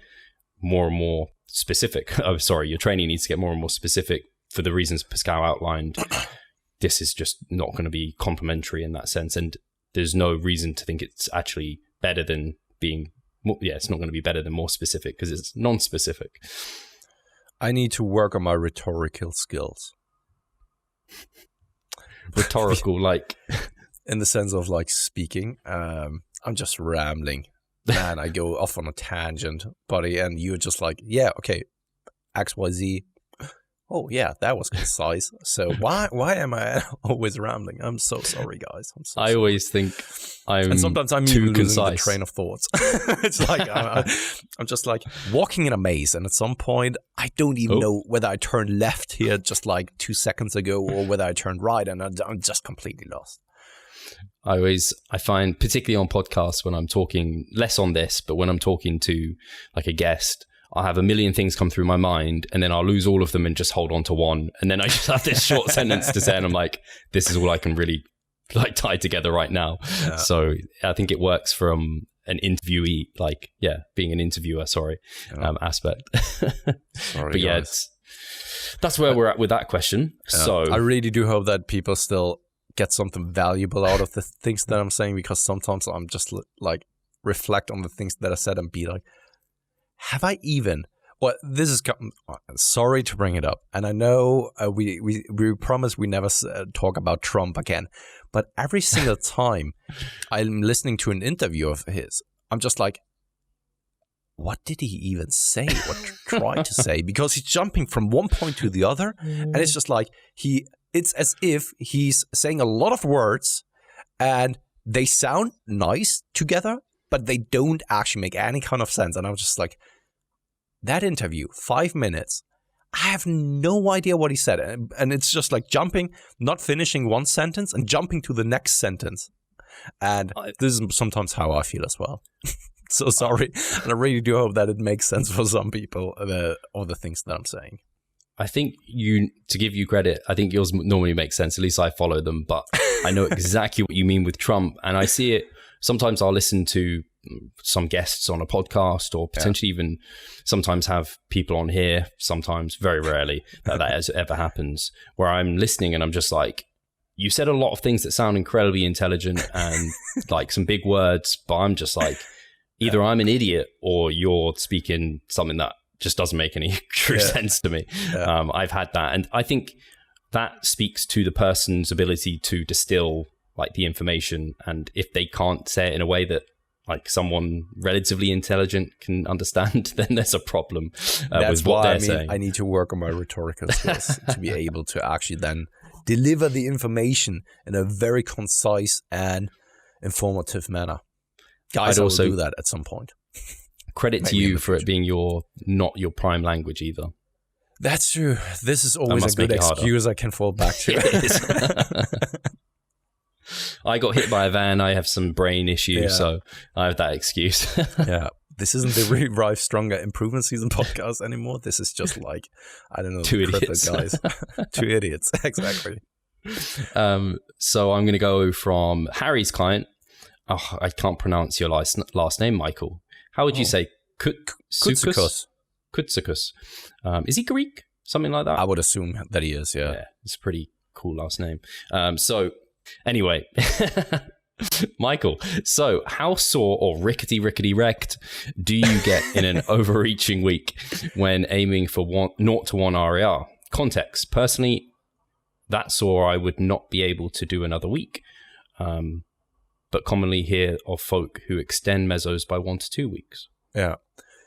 more and more specific. Your training needs to get more and more specific for the reasons Pascal outlined. This is just not going to be complementary in that sense. And there's no reason to think it's actually better than being it's not going to be better than more specific because it's non-specific. I need to work on my rhetorical skills. Rhetorical, like? In the sense of like speaking. I'm just rambling. Man, I go off on a tangent, buddy, and you're just like, yeah, okay, XYZ, Oh yeah, that was concise. So why am I always rambling? I'm so sorry, guys. I'm so I sorry. always think And sometimes I'm too even losing the concise. train of thoughts. It's like I'm just like walking in a maze, and at some point I don't even know whether I turned left here just like 2 seconds ago or whether I turned right, and I'm just completely lost. I find, particularly on podcasts, when I'm talking less on this, but when I'm talking to like a guest, I'll have a million things come through my mind, and then I'll lose all of them and just hold on to one. And then I just have this short sentence to say, and I'm like, this is all I can really like tie together right now. Yeah. So I think it works from an interviewee, like, being an interviewer, aspect. Sorry, but yeah, that's where we're at with that question. So I really do hope that people still get something valuable out of the things that I'm saying, because sometimes I'm just like reflect on the things that I said and be like, have I even? Well, this is sorry to bring it up, and I know we promise we never talk about Trump again, but every single time I'm listening to an interview of his, I'm just like, what did he even say? What try to say? Because he's jumping from one point to the other, and it's just like it's as if he's saying a lot of words, and they sound nice together, but they don't actually make any kind of sense. And I'm just like, that interview, 5 minutes, I have no idea what he said. And it's just like jumping, not finishing one sentence and jumping to the next sentence. And this is sometimes how I feel as well. So sorry. And I really do hope that it makes sense for some people, all the things that I'm saying. I think to give you credit, I think yours normally makes sense. At least I follow them, but I know exactly what you mean with Trump. And I see it. Sometimes I'll listen to some guests on a podcast, or potentially even sometimes have people on here, sometimes, very rarely, that ever happens, where I'm listening and I'm just like, you said a lot of things that sound incredibly intelligent and like some big words, but I'm just like, either I'm an idiot or you're speaking something that just doesn't make any true sense to me. I've had that. And I think that speaks to the person's ability to distill like the information. And if they can't say it in a way that like someone relatively intelligent can understand, then there's a problem with what they're saying. I need to work on my rhetorical skills to be able to actually then deliver the information in a very concise and informative manner. Guys, I will do that at some point. Credit to you for it being not your prime language either. That's true. This is always a good excuse I can fall back to. I got hit by a van. I have some brain issues, so I have that excuse. This isn't the Revive Stronger Improvement Season podcast anymore. This is just like, I don't know, two idiots, guys. Two idiots, exactly. So I'm going to go from Harry's client. Oh, I can't pronounce your last name, Michael. How would you say Kutsikos? Kutsikos. Is he Greek? Something like that? I would assume that he is, yeah. It's a pretty cool last name. So anyway, Michael, so how sore or rickety wrecked do you get in an overreaching week when aiming for 0 to 1 RAR? Context. Personally, that sore I would not be able to do another week. But commonly hear of folk who extend mesos by 1 to 2 weeks. Yeah.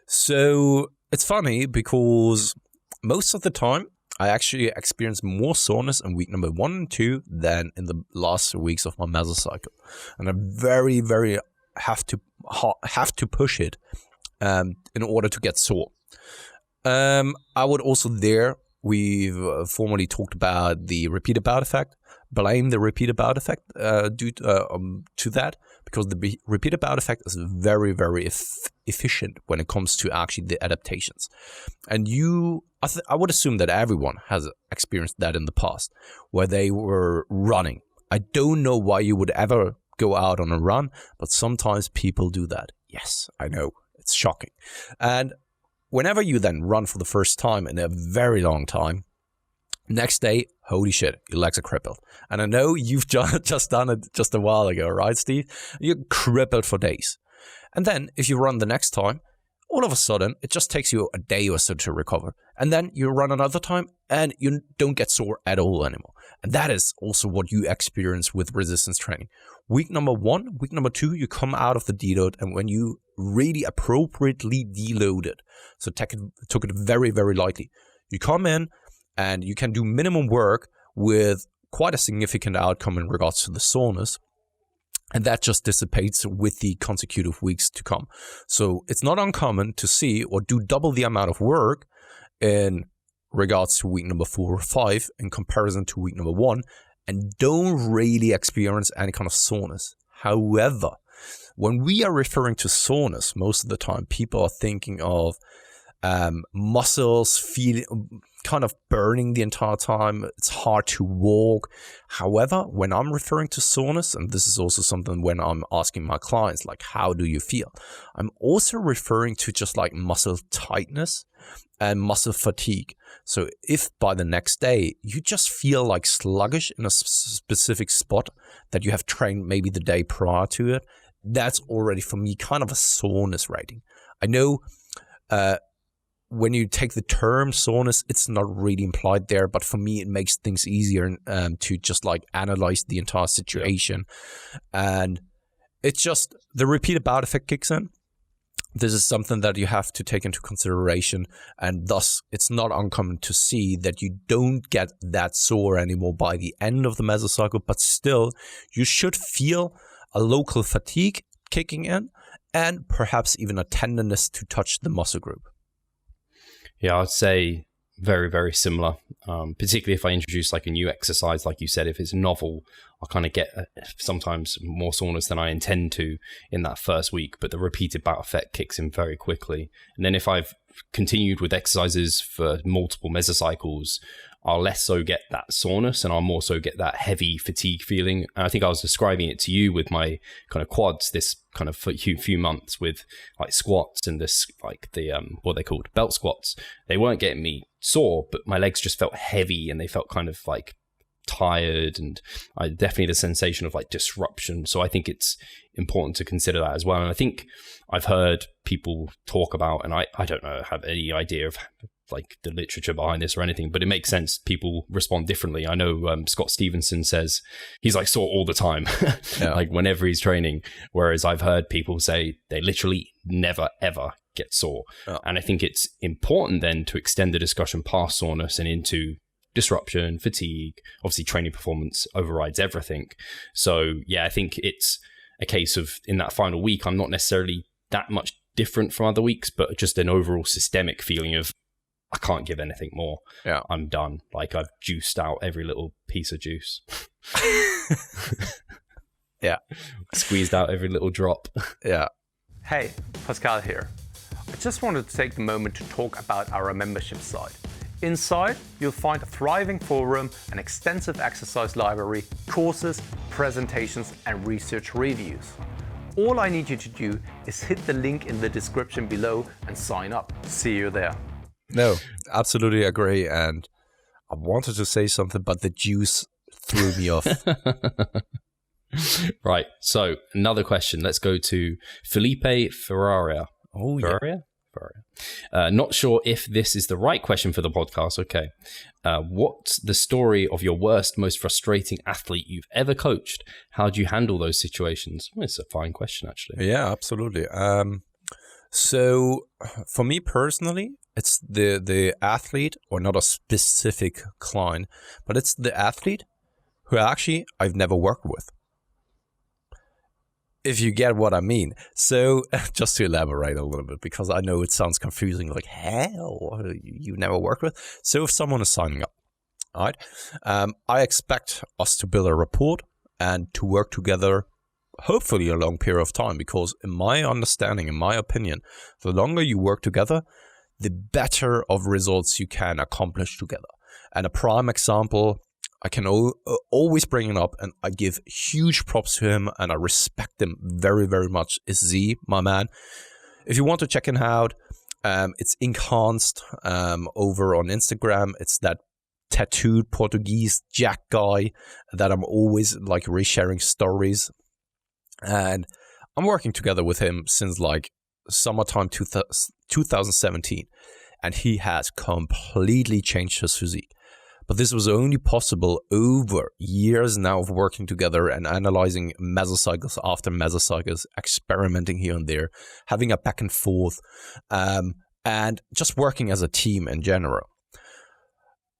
So it's funny because most of the time I actually experience more soreness in week number 1 and 2 than in the last weeks of my mesocycle. And I very, very have to push it in order to get sore. I would also we've formerly talked about the repeated bout effect. Blame the repeated bout effect due to that, because the repeated bout effect is very, very efficient when it comes to actually the adaptations. And I would assume that everyone has experienced that in the past, where they were running. I don't know why you would ever go out on a run, but sometimes people do that. Yes, I know. It's shocking. And whenever you then run for the first time in a very long time, next day, holy shit, your legs are crippled. And I know you've just done it just a while ago, right, Steve? You're crippled for days. And then if you run the next time, all of a sudden, it just takes you a day or so to recover. And then you run another time and you don't get sore at all anymore. And that is also what you experience with resistance training. Week number 1, week number 2, you come out of the deload, and when you really appropriately deloaded, so took it very, very lightly, you come in, And you can do minimum work with quite a significant outcome in regards to the soreness. And that just dissipates with the consecutive weeks to come. So it's not uncommon to see or do double the amount of work in regards to week number 4 or 5 in comparison to week number 1 and don't really experience any kind of soreness. However, when we are referring to soreness, most of the time people are thinking of muscles feeling kind of burning the entire time. It's hard to walk. However, when I'm referring to soreness, and this is also something when I'm asking my clients, like, how do you feel? I'm also referring to just like muscle tightness and muscle fatigue. So if by the next day you just feel like sluggish in a specific spot that you have trained maybe the day prior to it, that's already for me kind of a soreness rating. I know when you take the term soreness, it's not really implied there, but for me, it makes things easier to just like analyze the entire situation. Yeah. And it's just the repeated bout effect kicks in. This is something that you have to take into consideration, and thus it's not uncommon to see that you don't get that sore anymore by the end of the mesocycle, but still you should feel a local fatigue kicking in and perhaps even a tenderness to touch the muscle group. Yeah, I'd say very, very similar, particularly if I introduce like a new exercise, like you said, if it's novel, I kind of get sometimes more soreness than I intend to in that first week, but the repeated bout effect kicks in very quickly. And then if I've continued with exercises for multiple mesocycles, I'll less so get that soreness and I'll more so get that heavy fatigue feeling. And I think I was describing it to you with my kind of quads this kind of few months with like squats and this like the what they called belt squats. They weren't getting me sore, but my legs just felt heavy and they felt kind of like tired, and I definitely the sensation of like disruption. So I think it's important to consider that as well. And I think I've heard people talk about, and I don't know, have any idea of like the literature behind this or anything, but it makes sense. People respond differently. I know Scott Stevenson says he's like sore all the time, yeah. Like whenever he's training. Whereas I've heard people say they literally never, ever get sore. Oh. And I think it's important then to extend the discussion past soreness and into disruption, fatigue. Obviously training performance overrides everything. So yeah, I think it's a case of in that final week, I'm not necessarily that much different from other weeks, but just an overall systemic feeling of I can't give anything more. Yeah. I'm done. Like I've juiced out every little piece of juice. Yeah. Squeezed out every little drop. Yeah. Hey, Pascal here. I just wanted to take a moment to talk about our membership site. Inside, you'll find a thriving forum, an extensive exercise library, courses, presentations, and research reviews. All I need you to do is hit the link in the description below and sign up. See you there. No, absolutely agree. And I wanted to say something, but the juice threw me off. Right. So another question. Let's go to Felipe Ferraria. Oh, yeah. Ferraria? Not sure if this is the right question for the podcast. Okay. What's the story of your worst, most frustrating athlete you've ever coached? How do you handle those situations? Well, it's a fine question, actually. Yeah, absolutely. So for me personally, it's the athlete, or not a specific client, but it's the athlete who actually I've never worked with. If you get what I mean. So just to elaborate a little bit, because I know it sounds confusing, like, hell, you never worked with? So if someone is signing up, all right, I expect us to build a rapport and to work together, hopefully a long period of time, because in my understanding, in my opinion, the longer you work together, the better of results you can accomplish together. And a prime example, I can always bring it up, and I give huge props to him, and I respect him very, very much, is Z, my man. If you want to check him out, it's Enhanced over on Instagram. It's that tattooed Portuguese Jack guy that I'm always like resharing stories. And I'm working together with him since like summertime 2017, and he has completely changed his physique. But this was only possible over years now of working together and analyzing mesocycles after mesocycles, experimenting here and there, having a back and forth, and just working as a team in general.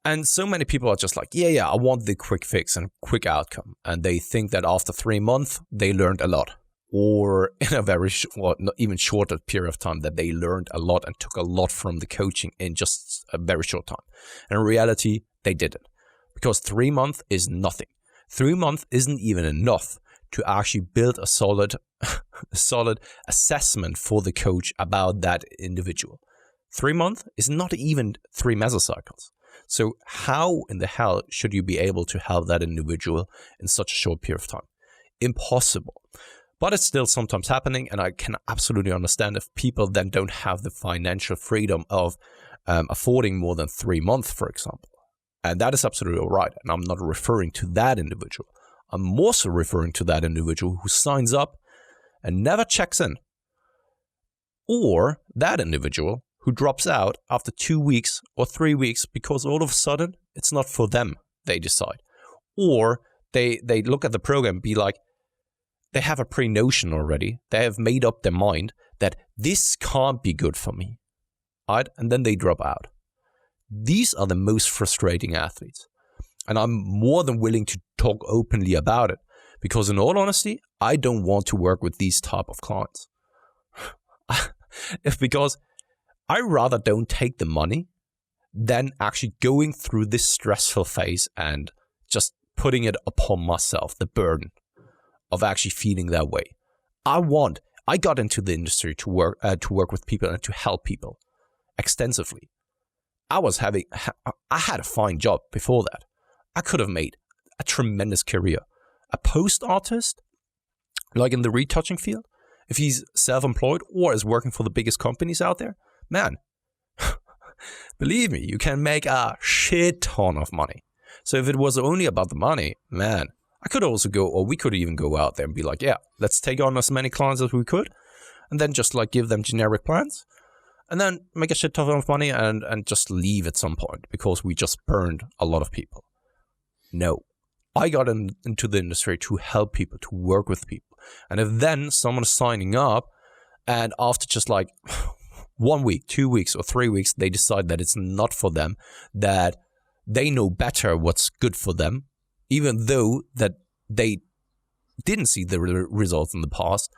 And so many people are just like, yeah, I want the quick fix and quick outcome. And they think that after 3 months, they learned a lot. Or in a very, not even shorter period of time, that they learned a lot and took a lot from the coaching in just a very short time. And in reality, they didn't. Because 3 months is nothing. 3 months isn't even enough to actually build a solid assessment for the coach about that individual. 3 months is not even 3 mesocycles. So how in the hell should you be able to help that individual in such a short period of time? Impossible. But it's still sometimes happening, and I can absolutely understand if people then don't have the financial freedom of affording more than 3 months, for example. And that is absolutely all right. And I'm not referring to that individual. I'm also referring to that individual who signs up and never checks in. Or that individual who drops out after 2 weeks or 3 weeks because all of a sudden it's not for them, they decide. Or they look at the program and be like, they have a pre-notion already. They have made up their mind that this can't be good for me. Right? And then they drop out. These are the most frustrating athletes. And I'm more than willing to talk openly about it. Because in all honesty, I don't want to work with these type of clients. Because I rather don't take the money than actually going through this stressful phase and just putting it upon myself, the burden of actually feeling that way. I got into the industry to work with people and to help people extensively. I had a fine job before that. I could have made a tremendous career. A post artist, like in the retouching field, if he's self-employed or is working for the biggest companies out there, man, believe me, you can make a shit ton of money. So if it was only about the money, man, I could also go, or we could even go out there and be like, yeah, let's take on as many clients as we could, and then just like give them generic plans, and then make a shit ton of money and just leave at some point because we just burned a lot of people. No, I got into the industry to help people, to work with people. And if then someone is signing up and after just like 1 week, 2 weeks, or 3 weeks, they decide that it's not for them, that they know better what's good for them, even though that they didn't see the results in the past,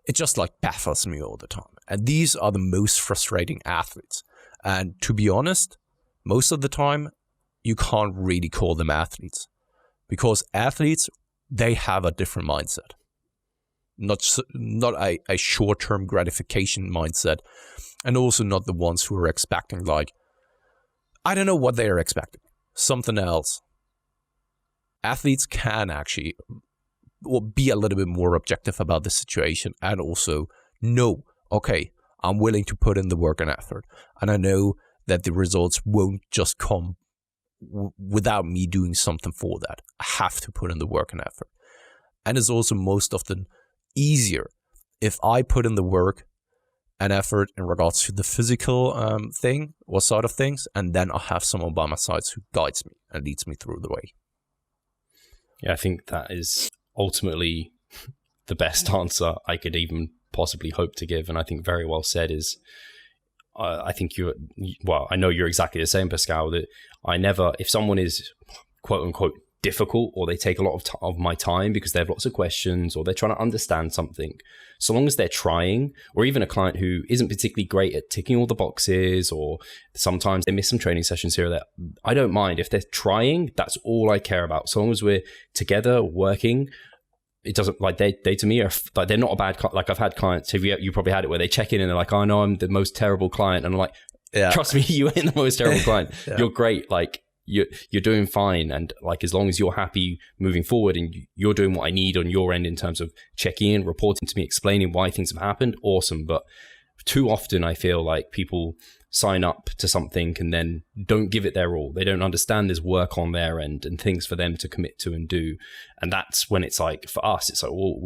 it just like baffles me all the time. And these are the most frustrating athletes. And to be honest, most of the time, you can't really call them athletes. Because athletes, they have a different mindset. Not a short-term gratification mindset. And also not the ones who are expecting like, I don't know what they are expecting. Something else. Athletes can actually be a little bit more objective about the situation and also know, okay, I'm willing to put in the work and effort. And I know that the results won't just come without me doing something for that. I have to put in the work and effort. And it's also most often easier if I put in the work and effort in regards to the physical thing or side of things, and then I'll have someone by my side who guides me and leads me through the way. Yeah, I think that is ultimately the best answer I could even possibly hope to give. And I think very well said is, I think I know you're exactly the same, Pascal, that I never, if someone is quote unquote difficult or they take a lot of my time because they have lots of questions or they're trying to understand something, so long as they're trying, or even a client who isn't particularly great at ticking all the boxes, or sometimes they miss some training sessions here or there, I don't mind. If they're trying, that's all I care about. So long as we're together working, it doesn't, like they to me are like, they're not a bad client. Like I've had clients, you probably had it, where they check in and they're like, oh no, I'm the most terrible client. And I'm like, yeah, trust me, you ain't the most terrible client. Yeah. You're great. Like you're doing fine. And like, as long as you're happy moving forward and you're doing what I need on your end in terms of checking in, reporting to me, explaining why things have happened, awesome. But too often I feel like people sign up to something and then don't give it their all. They don't understand there's work on their end and things for them to commit to and do. And that's when it's like, for us, it's like, well,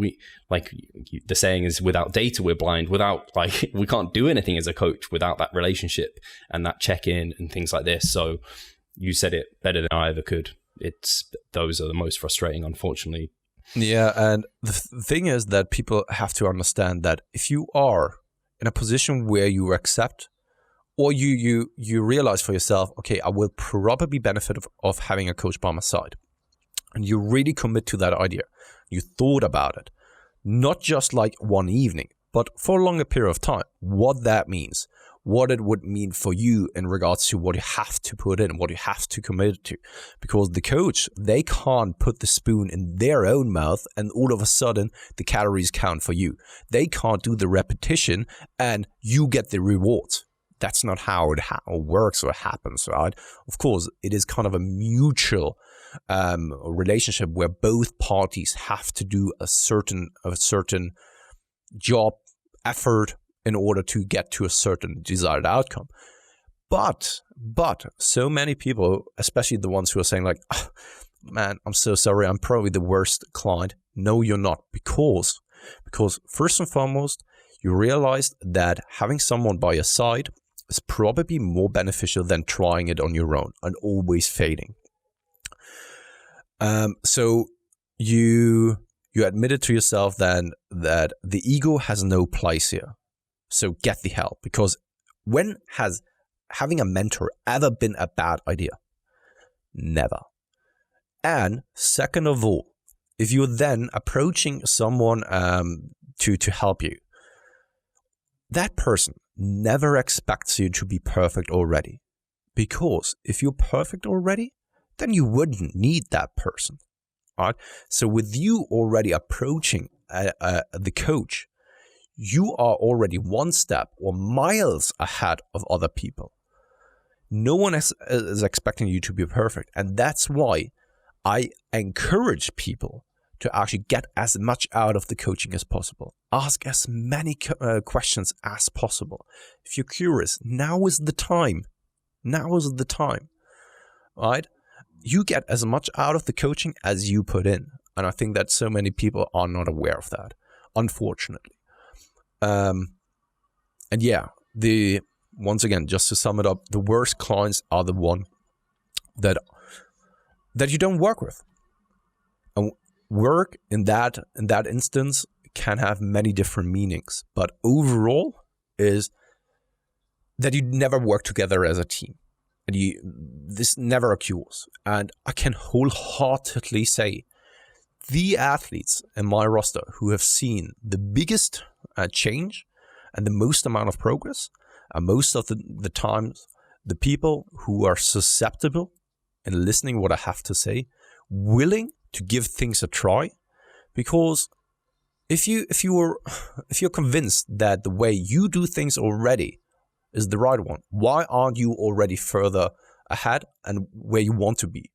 the saying is, without data, we're blind. Without, like, we can't do anything as a coach without that relationship and that check-in and things like this. So you said it better than I ever could. Those are the most frustrating, unfortunately. Yeah. And the thing is that people have to understand that if you are in a position where you accept or you realize for yourself, okay, I will probably benefit of having a coach by my side. And you really commit to that idea. You thought about it, not just like one evening, but for a longer period of time. What that means, what it would mean for you in regards to what you have to put in, what you have to commit to. Because the coach, they can't put the spoon in their own mouth and all of a sudden the calories count for you. They can't do the repetition and you get the rewards. That's not how it works or happens, right? Of course, it is kind of a mutual relationship where both parties have to do a certain job effort in order to get to a certain desired outcome. But so many people, especially the ones who are saying like, oh, man, I'm so sorry, I'm probably the worst client. No, you're not, because first and foremost, you realize that having someone by your side is probably more beneficial than trying it on your own and always failing. So you admitted to yourself then that the ego has no place here. So get the help, because when has having a mentor ever been a bad idea? Never. And second of all, if you're then approaching someone to help you, that person never expects you to be perfect already. Because if you're perfect already, then you wouldn't need that person. Right? So with you already approaching the coach, you are already one step or miles ahead of other people. No one is expecting you to be perfect. And that's why I encourage people to actually get as much out of the coaching as possible. Ask as many questions as possible. If you're curious, now is the time. Now is the time. Right? You get as much out of the coaching as you put in. And I think that so many people are not aware of that, unfortunately. And yeah, once again, just to sum it up, the worst clients are the one that you don't work with. And work in that instance can have many different meanings, but overall is that you never work together as a team. And this never occurs. And I can wholeheartedly say the athletes in my roster who have seen the biggest change and the most amount of progress, and most of the times, the people who are susceptible in listening what I have to say, willing to give things a try, because if you're convinced that the way you do things already is the right one, why aren't you already further ahead and where you want to be?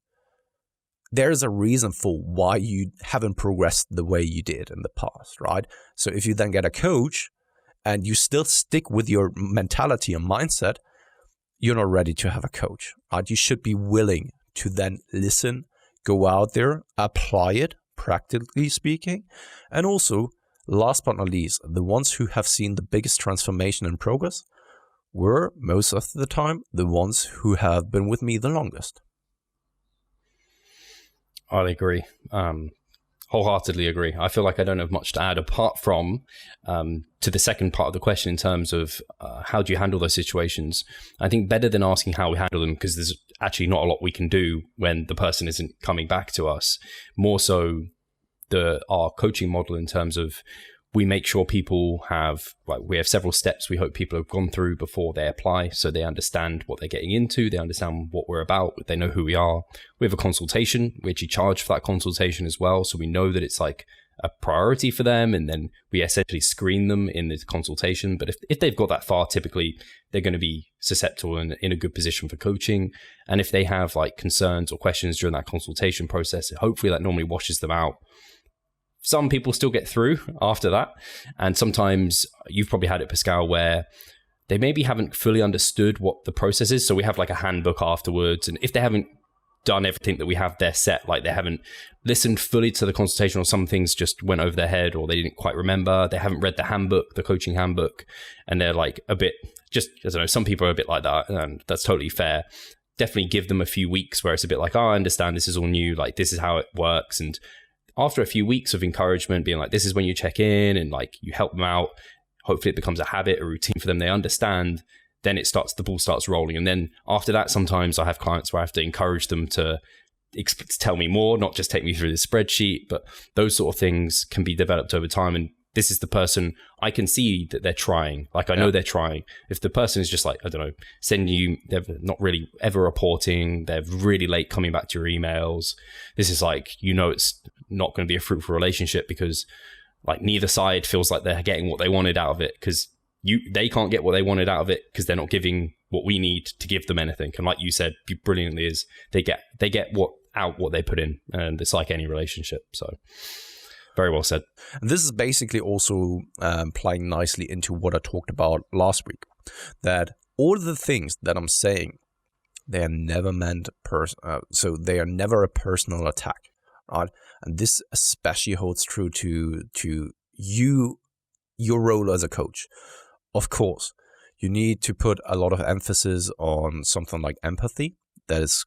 There's a reason for why you haven't progressed the way you did in the past, right? So if you then get a coach and you still stick with your mentality and mindset, you're not ready to have a coach, right? You should be willing to then listen, go out there, apply it, practically speaking. And also, last but not least, the ones who have seen the biggest transformation and progress were most of the time the ones who have been with me the longest. I agree. Wholeheartedly agree. I feel like I don't have much to add apart from to the second part of the question in terms of how do you handle those situations. I think better than asking how we handle them, because there's actually not a lot we can do when the person isn't coming back to us. More so our coaching model in terms of we make sure people we have several steps we hope people have gone through before they apply, so they understand what they're getting into, they understand what we're about, they know who we are. We have a consultation, we actually charge for that consultation as well, so we know that it's like a priority for them, and then we essentially screen them in the consultation. But if they've got that far, typically they're going to be susceptible and in a good position for coaching. And if they have like concerns or questions during that consultation process, hopefully that normally washes them out. Some people still get through after that. And sometimes you've probably had it, Pascal, where they maybe haven't fully understood what the process is. So we have like a handbook afterwards. And if they haven't done everything that we have there set, like they haven't listened fully to the consultation, or some things just went over their head, or they didn't quite remember, they haven't read the handbook, the coaching handbook, and they're like a bit, just, I don't know, some people are a bit like that, and that's totally fair. Definitely give them a few weeks where it's a bit like, oh, I understand this is all new, like this is how it works. And after a few weeks of encouragement, being like, this is when you check in, and like you help them out, hopefully it becomes a habit, a routine for them, they understand, then the ball starts rolling. And then after that, sometimes I have clients where I have to encourage them to tell me more, not just take me through the spreadsheet, but those sort of things can be developed over time. And this is the person, I can see that they're trying. Like, I know they're trying. If the person is just like, I don't know, they're not really ever reporting, they're really late coming back to your emails, this is like, it's not going to be a fruitful relationship, because like neither side feels like they're getting what they wanted out of it, because they can't get what they wanted out of it because they're not giving what we need to give them anything. And like you said brilliantly, is they get what they put in, and it's like any relationship. So very well said. This is basically also playing nicely into what I talked about last week, that all the things that I'm saying, they are never meant so they are never a personal attack, right? And this especially holds true to your role as a coach. Of course, you need to put a lot of emphasis on something like empathy. That is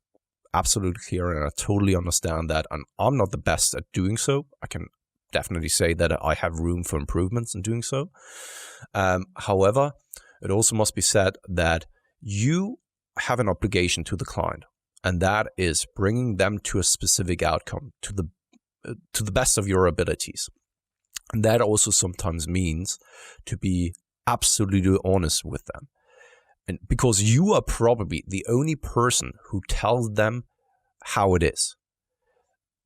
absolutely clear, and I totally understand that. And I'm not the best at doing so. I can definitely say that I have room for improvements in doing so. However, it also must be said that you have an obligation to the client, and that is bringing them to a specific outcome to the best of your abilities. And that also sometimes means to be absolutely honest with them. And because you are probably the only person who tells them how it is.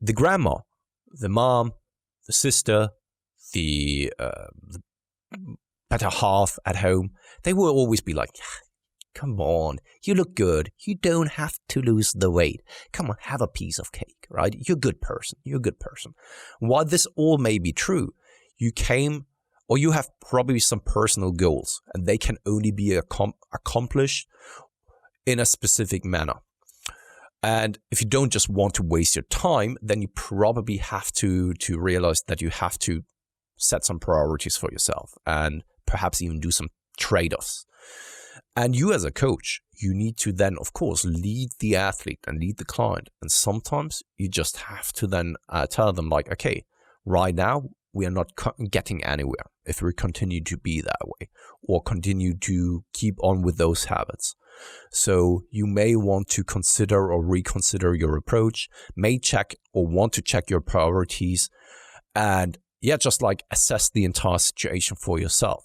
The grandma, the mom, the sister, the better half at home, they will always be like, come on, you look good. You don't have to lose the weight. Come on, have a piece of cake, right? You're a good person. You're a good person. While this all may be true, you have probably some personal goals, and they can only be accomplished in a specific manner. And if you don't just want to waste your time, then you probably have to realize that you have to set some priorities for yourself and perhaps even do some trade-offs. And you as a coach, you need to then, of course, lead the athlete and lead the client. And sometimes you just have to then tell them like, okay, right now, we are not getting anywhere if we continue to be that way or continue to keep on with those habits. So you may want to consider or reconsider your approach, may check or want to check your priorities, and just like assess the entire situation for yourself.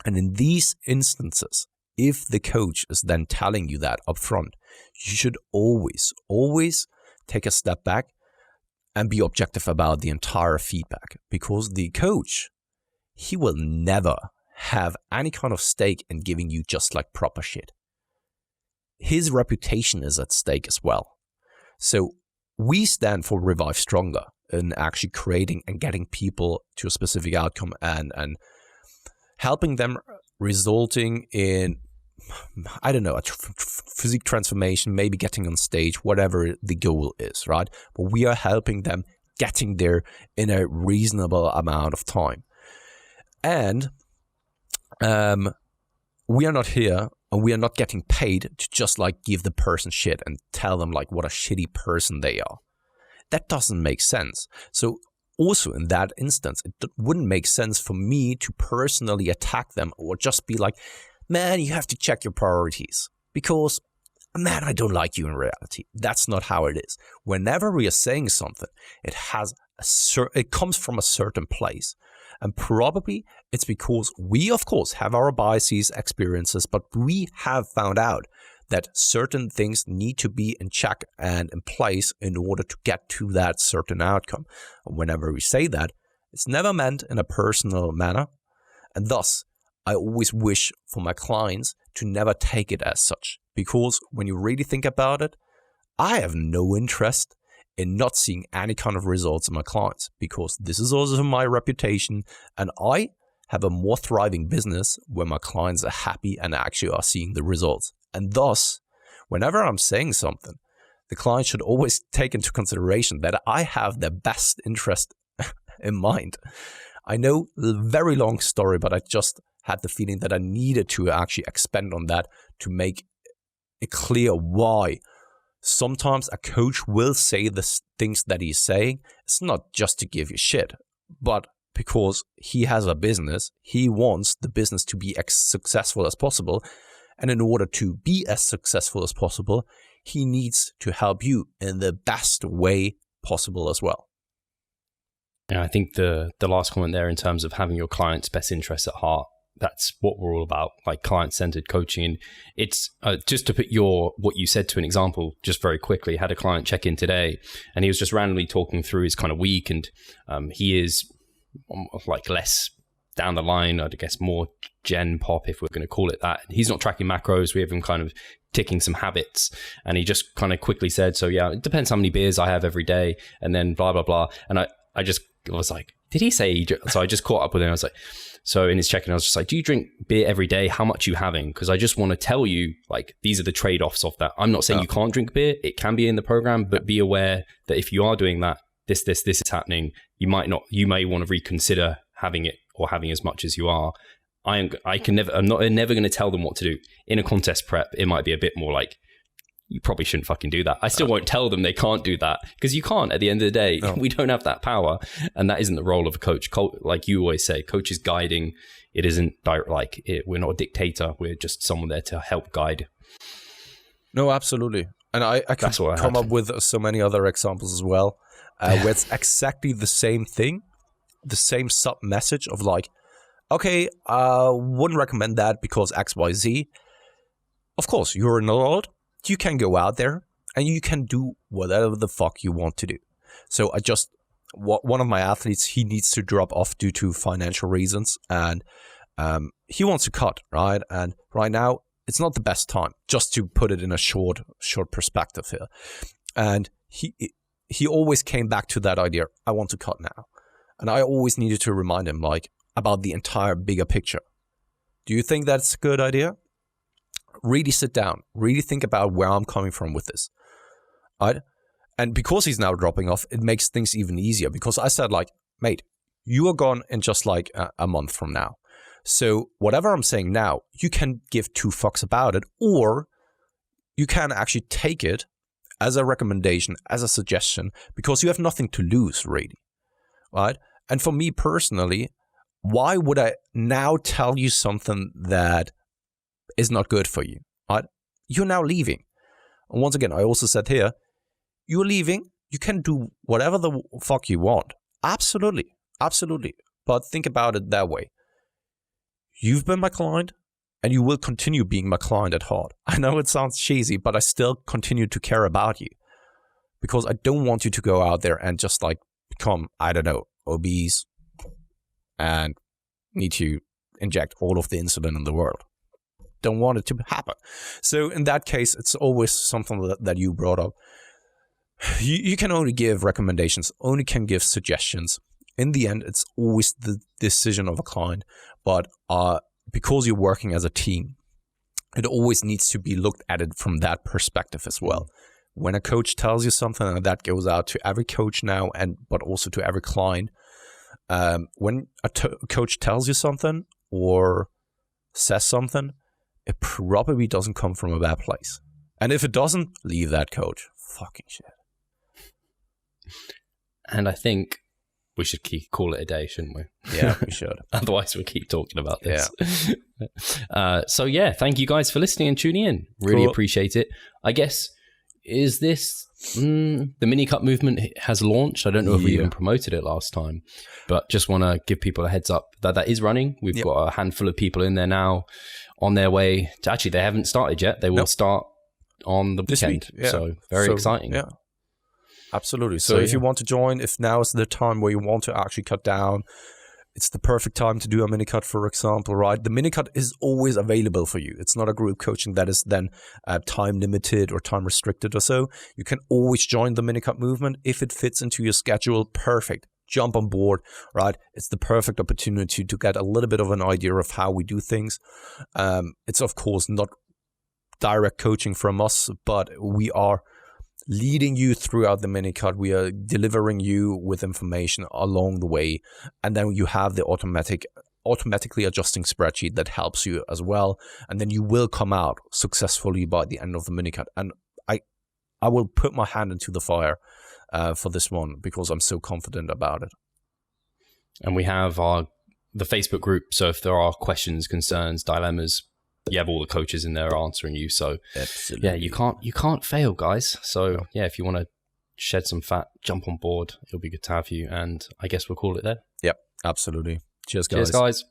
And in these instances, if the coach is then telling you that up front, you should always take a step back and be objective about the entire feedback, because the coach, he will never have any kind of stake in giving you just like proper shit. His reputation is at stake as well. So we stand for Revive Stronger in actually creating and getting people to a specific outcome and helping them, resulting in, I don't know, a physique transformation, maybe getting on stage, whatever the goal is, right? But we are helping them getting there in a reasonable amount of time. And we are not here and we are not getting paid to just like give the person shit and tell them like what a shitty person they are. That doesn't make sense. So also in that instance, it wouldn't make sense for me to personally attack them or just be like, man, you have to check your priorities because, man, I don't like you in reality. That's not how it is. Whenever we are saying something, it comes from a certain place. And probably it's because we, of course, have our biases, experiences, but we have found out that certain things need to be in check and in place in order to get to that certain outcome. And whenever we say that, it's never meant in a personal manner. And thus, I always wish for my clients to never take it as such. Because when you really think about it, I have no interest in not seeing any kind of results in my clients, because this is also my reputation, and I have a more thriving business where my clients are happy and actually are seeing the results. And thus, whenever I'm saying something, the client should always take into consideration that I have their best interest in mind. I know, a very long story, but I just had the feeling that I needed to actually expand on that to make it clear why sometimes a coach will say the things that he's saying. It's not just to give you shit, but because he has a business, he wants the business to be as successful as possible. And in order to be as successful as possible, he needs to help you in the best way possible as well. And I think the last comment there in terms of having your client's best interests at heart, that's what we're all about, like client-centered coaching. And it's just to put what you said to an example, just very quickly, had a client check in today and he was just randomly talking through his kind of week, and he is like less down the line, I guess more gen pop, if we're going to call it that. He's not tracking macros. We have him kind of ticking some habits, and he just kind of quickly said, so yeah, it depends how many beers I have every day, and then blah, blah, blah. And I was like, did he say? So I just caught up with him. I was like, so in his check-in, I was just like, do you drink beer every day? How much are you having? Because I just want to tell you, like, these are the trade-offs of that. I'm not saying you can't drink beer. It can be in the program, but be aware that if you are doing that, this is happening. You may want to reconsider having it or having as much as you are. I'm never going to tell them what to do. In a contest prep, it might be a bit more like, you probably shouldn't fucking do that. I still won't tell them they can't do that, because you can't at the end of the day. No. We don't have that power, and that isn't the role of a coach. Like you always say, coach is guiding. It isn't we're not a dictator. We're just someone there to help guide. No, absolutely. And I could come up with so many other examples as well, where it's exactly the same thing, the same sub message of like, okay, wouldn't recommend that because X, Y, Z. Of course, you're an adult. You can go out there and you can do whatever the fuck you want to do. So one of my athletes, he needs to drop off due to financial reasons, and he wants to cut, right? And right now, it's not the best time, just to put it in a short perspective here. And he always came back to that idea, I want to cut now. And I always needed to remind him, like, about the entire bigger picture. Do you think that's a good idea? Really sit down, really think about where I'm coming from with this, right? And because he's now dropping off, it makes things even easier, because I said, like, mate, you are gone in just like a month from now. So whatever I'm saying now, you can give two fucks about it, or you can actually take it as a recommendation, as a suggestion, because you have nothing to lose, really, right? And for me personally, why would I now tell you something that is not good for you, right? You're now leaving. And once again, I also said here, you're leaving. You can do whatever the fuck you want. Absolutely. Absolutely. But think about it that way. You've been my client, and you will continue being my client at heart. I know it sounds cheesy, but I still continue to care about you, because I don't want you to go out there and just like become, I don't know, obese and need to inject all of the insulin in the world. Don't want it to happen. So in that case, it's always something that you brought up. You can only give recommendations, only can give suggestions. In the end, it's always the decision of a client. But because you're working as a team, it always needs to be looked at it from that perspective as well. When a coach tells you something, and that goes out to every coach now, but also to every client, when a coach tells you something or says something, it probably doesn't come from a bad place. And if it doesn't, leave that coach. Fucking shit. And I think we should call it a day, shouldn't we? Yeah, we should. Otherwise, we'll keep talking about this. Yeah. So yeah, thank you guys for listening and tuning in. Really appreciate it. I guess, is this the mini cut movement has launched? I don't know if we even promoted it last time, but just want to give people a heads up that is running. We've got a handful of people in there now, on their way to, actually they haven't started yet. They will start on the weekend. So very exciting. Yeah, absolutely. So if you want to join, if now is the time where you want to actually cut down, it's the perfect time to do a mini cut, for example, right? The mini cut is always available for you. It's not a group coaching that is then time limited or time restricted or so. You can always join the mini cut movement if it fits into your schedule. Perfect. Jump on board, right? It's the perfect opportunity to get a little bit of an idea of how we do things. It's of course not direct coaching from us, but we are leading you throughout the mini cut. We are delivering you with information along the way, and then you have the automatically adjusting spreadsheet that helps you as well, and then you will come out successfully by the end of the mini cut. And I will put my hand into the fire for this one, because I'm so confident about it. And we have the Facebook group, so if there are questions, concerns, dilemmas, you have all the coaches in there answering you. So Absolutely. yeah, you can't fail, guys. So yeah, if you want to shed some fat, jump on board. It'll be good to have you. And I guess we'll call it there. Yep, absolutely. Cheers, guys. Cheers, guys.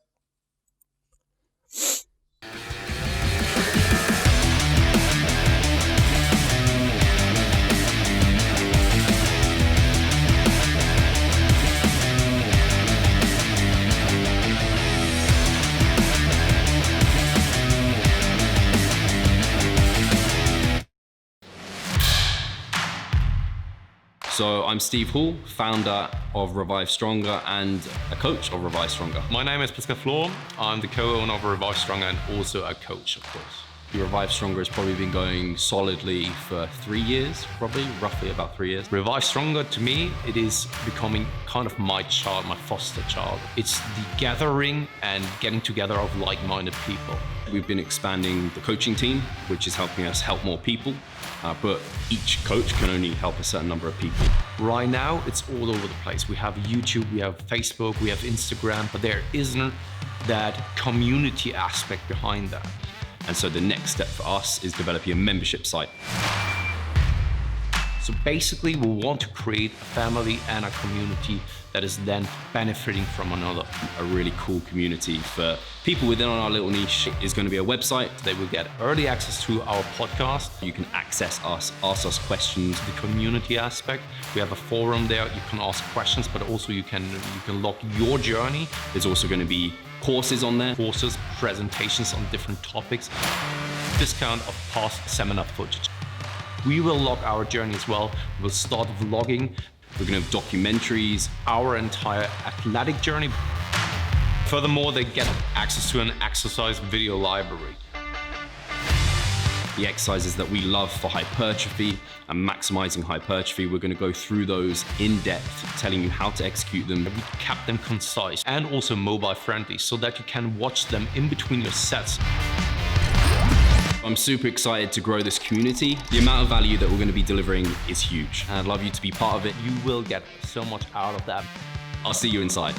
So I'm Steve Hall, founder of Revive Stronger and a coach of Revive Stronger. My name is Pascal Flor. I'm the co-owner of Revive Stronger and also a coach, of course. Revive Stronger has probably been going solidly for 3 years, roughly about 3 years. Revive Stronger, to me, it is becoming kind of my child, my foster child. It's the gathering and getting together of like-minded people. We've been expanding the coaching team, which is helping us help more people, but each coach can only help a certain number of people. Right now, it's all over the place. We have YouTube, we have Facebook, we have Instagram, but there isn't that community aspect behind that. And so the next step for us is developing a membership site. So basically, we want to create a family and a community that is then benefiting from another. A really cool community for people within our little niche is going to be a website. They will get early access to our podcast. You can access us, ask us questions. The community aspect, we have a forum there. You can ask questions, but also you can log your journey. There's also going to be courses on there. Courses, presentations on different topics. Discount of past seminar footage. We will log our journey as well. We'll start vlogging. We're going to have documentaries. Our entire athletic journey. Furthermore, they get access to an exercise video library. The exercises that we love for hypertrophy and maximizing hypertrophy, we're going to go through those in depth, telling you how to execute them. We kept them concise and also mobile friendly so that you can watch them in between your sets. I'm super excited to grow this community. The amount of value that we're going to be delivering is huge, and I'd love you to be part of it. You will get so much out of that. I'll see you inside.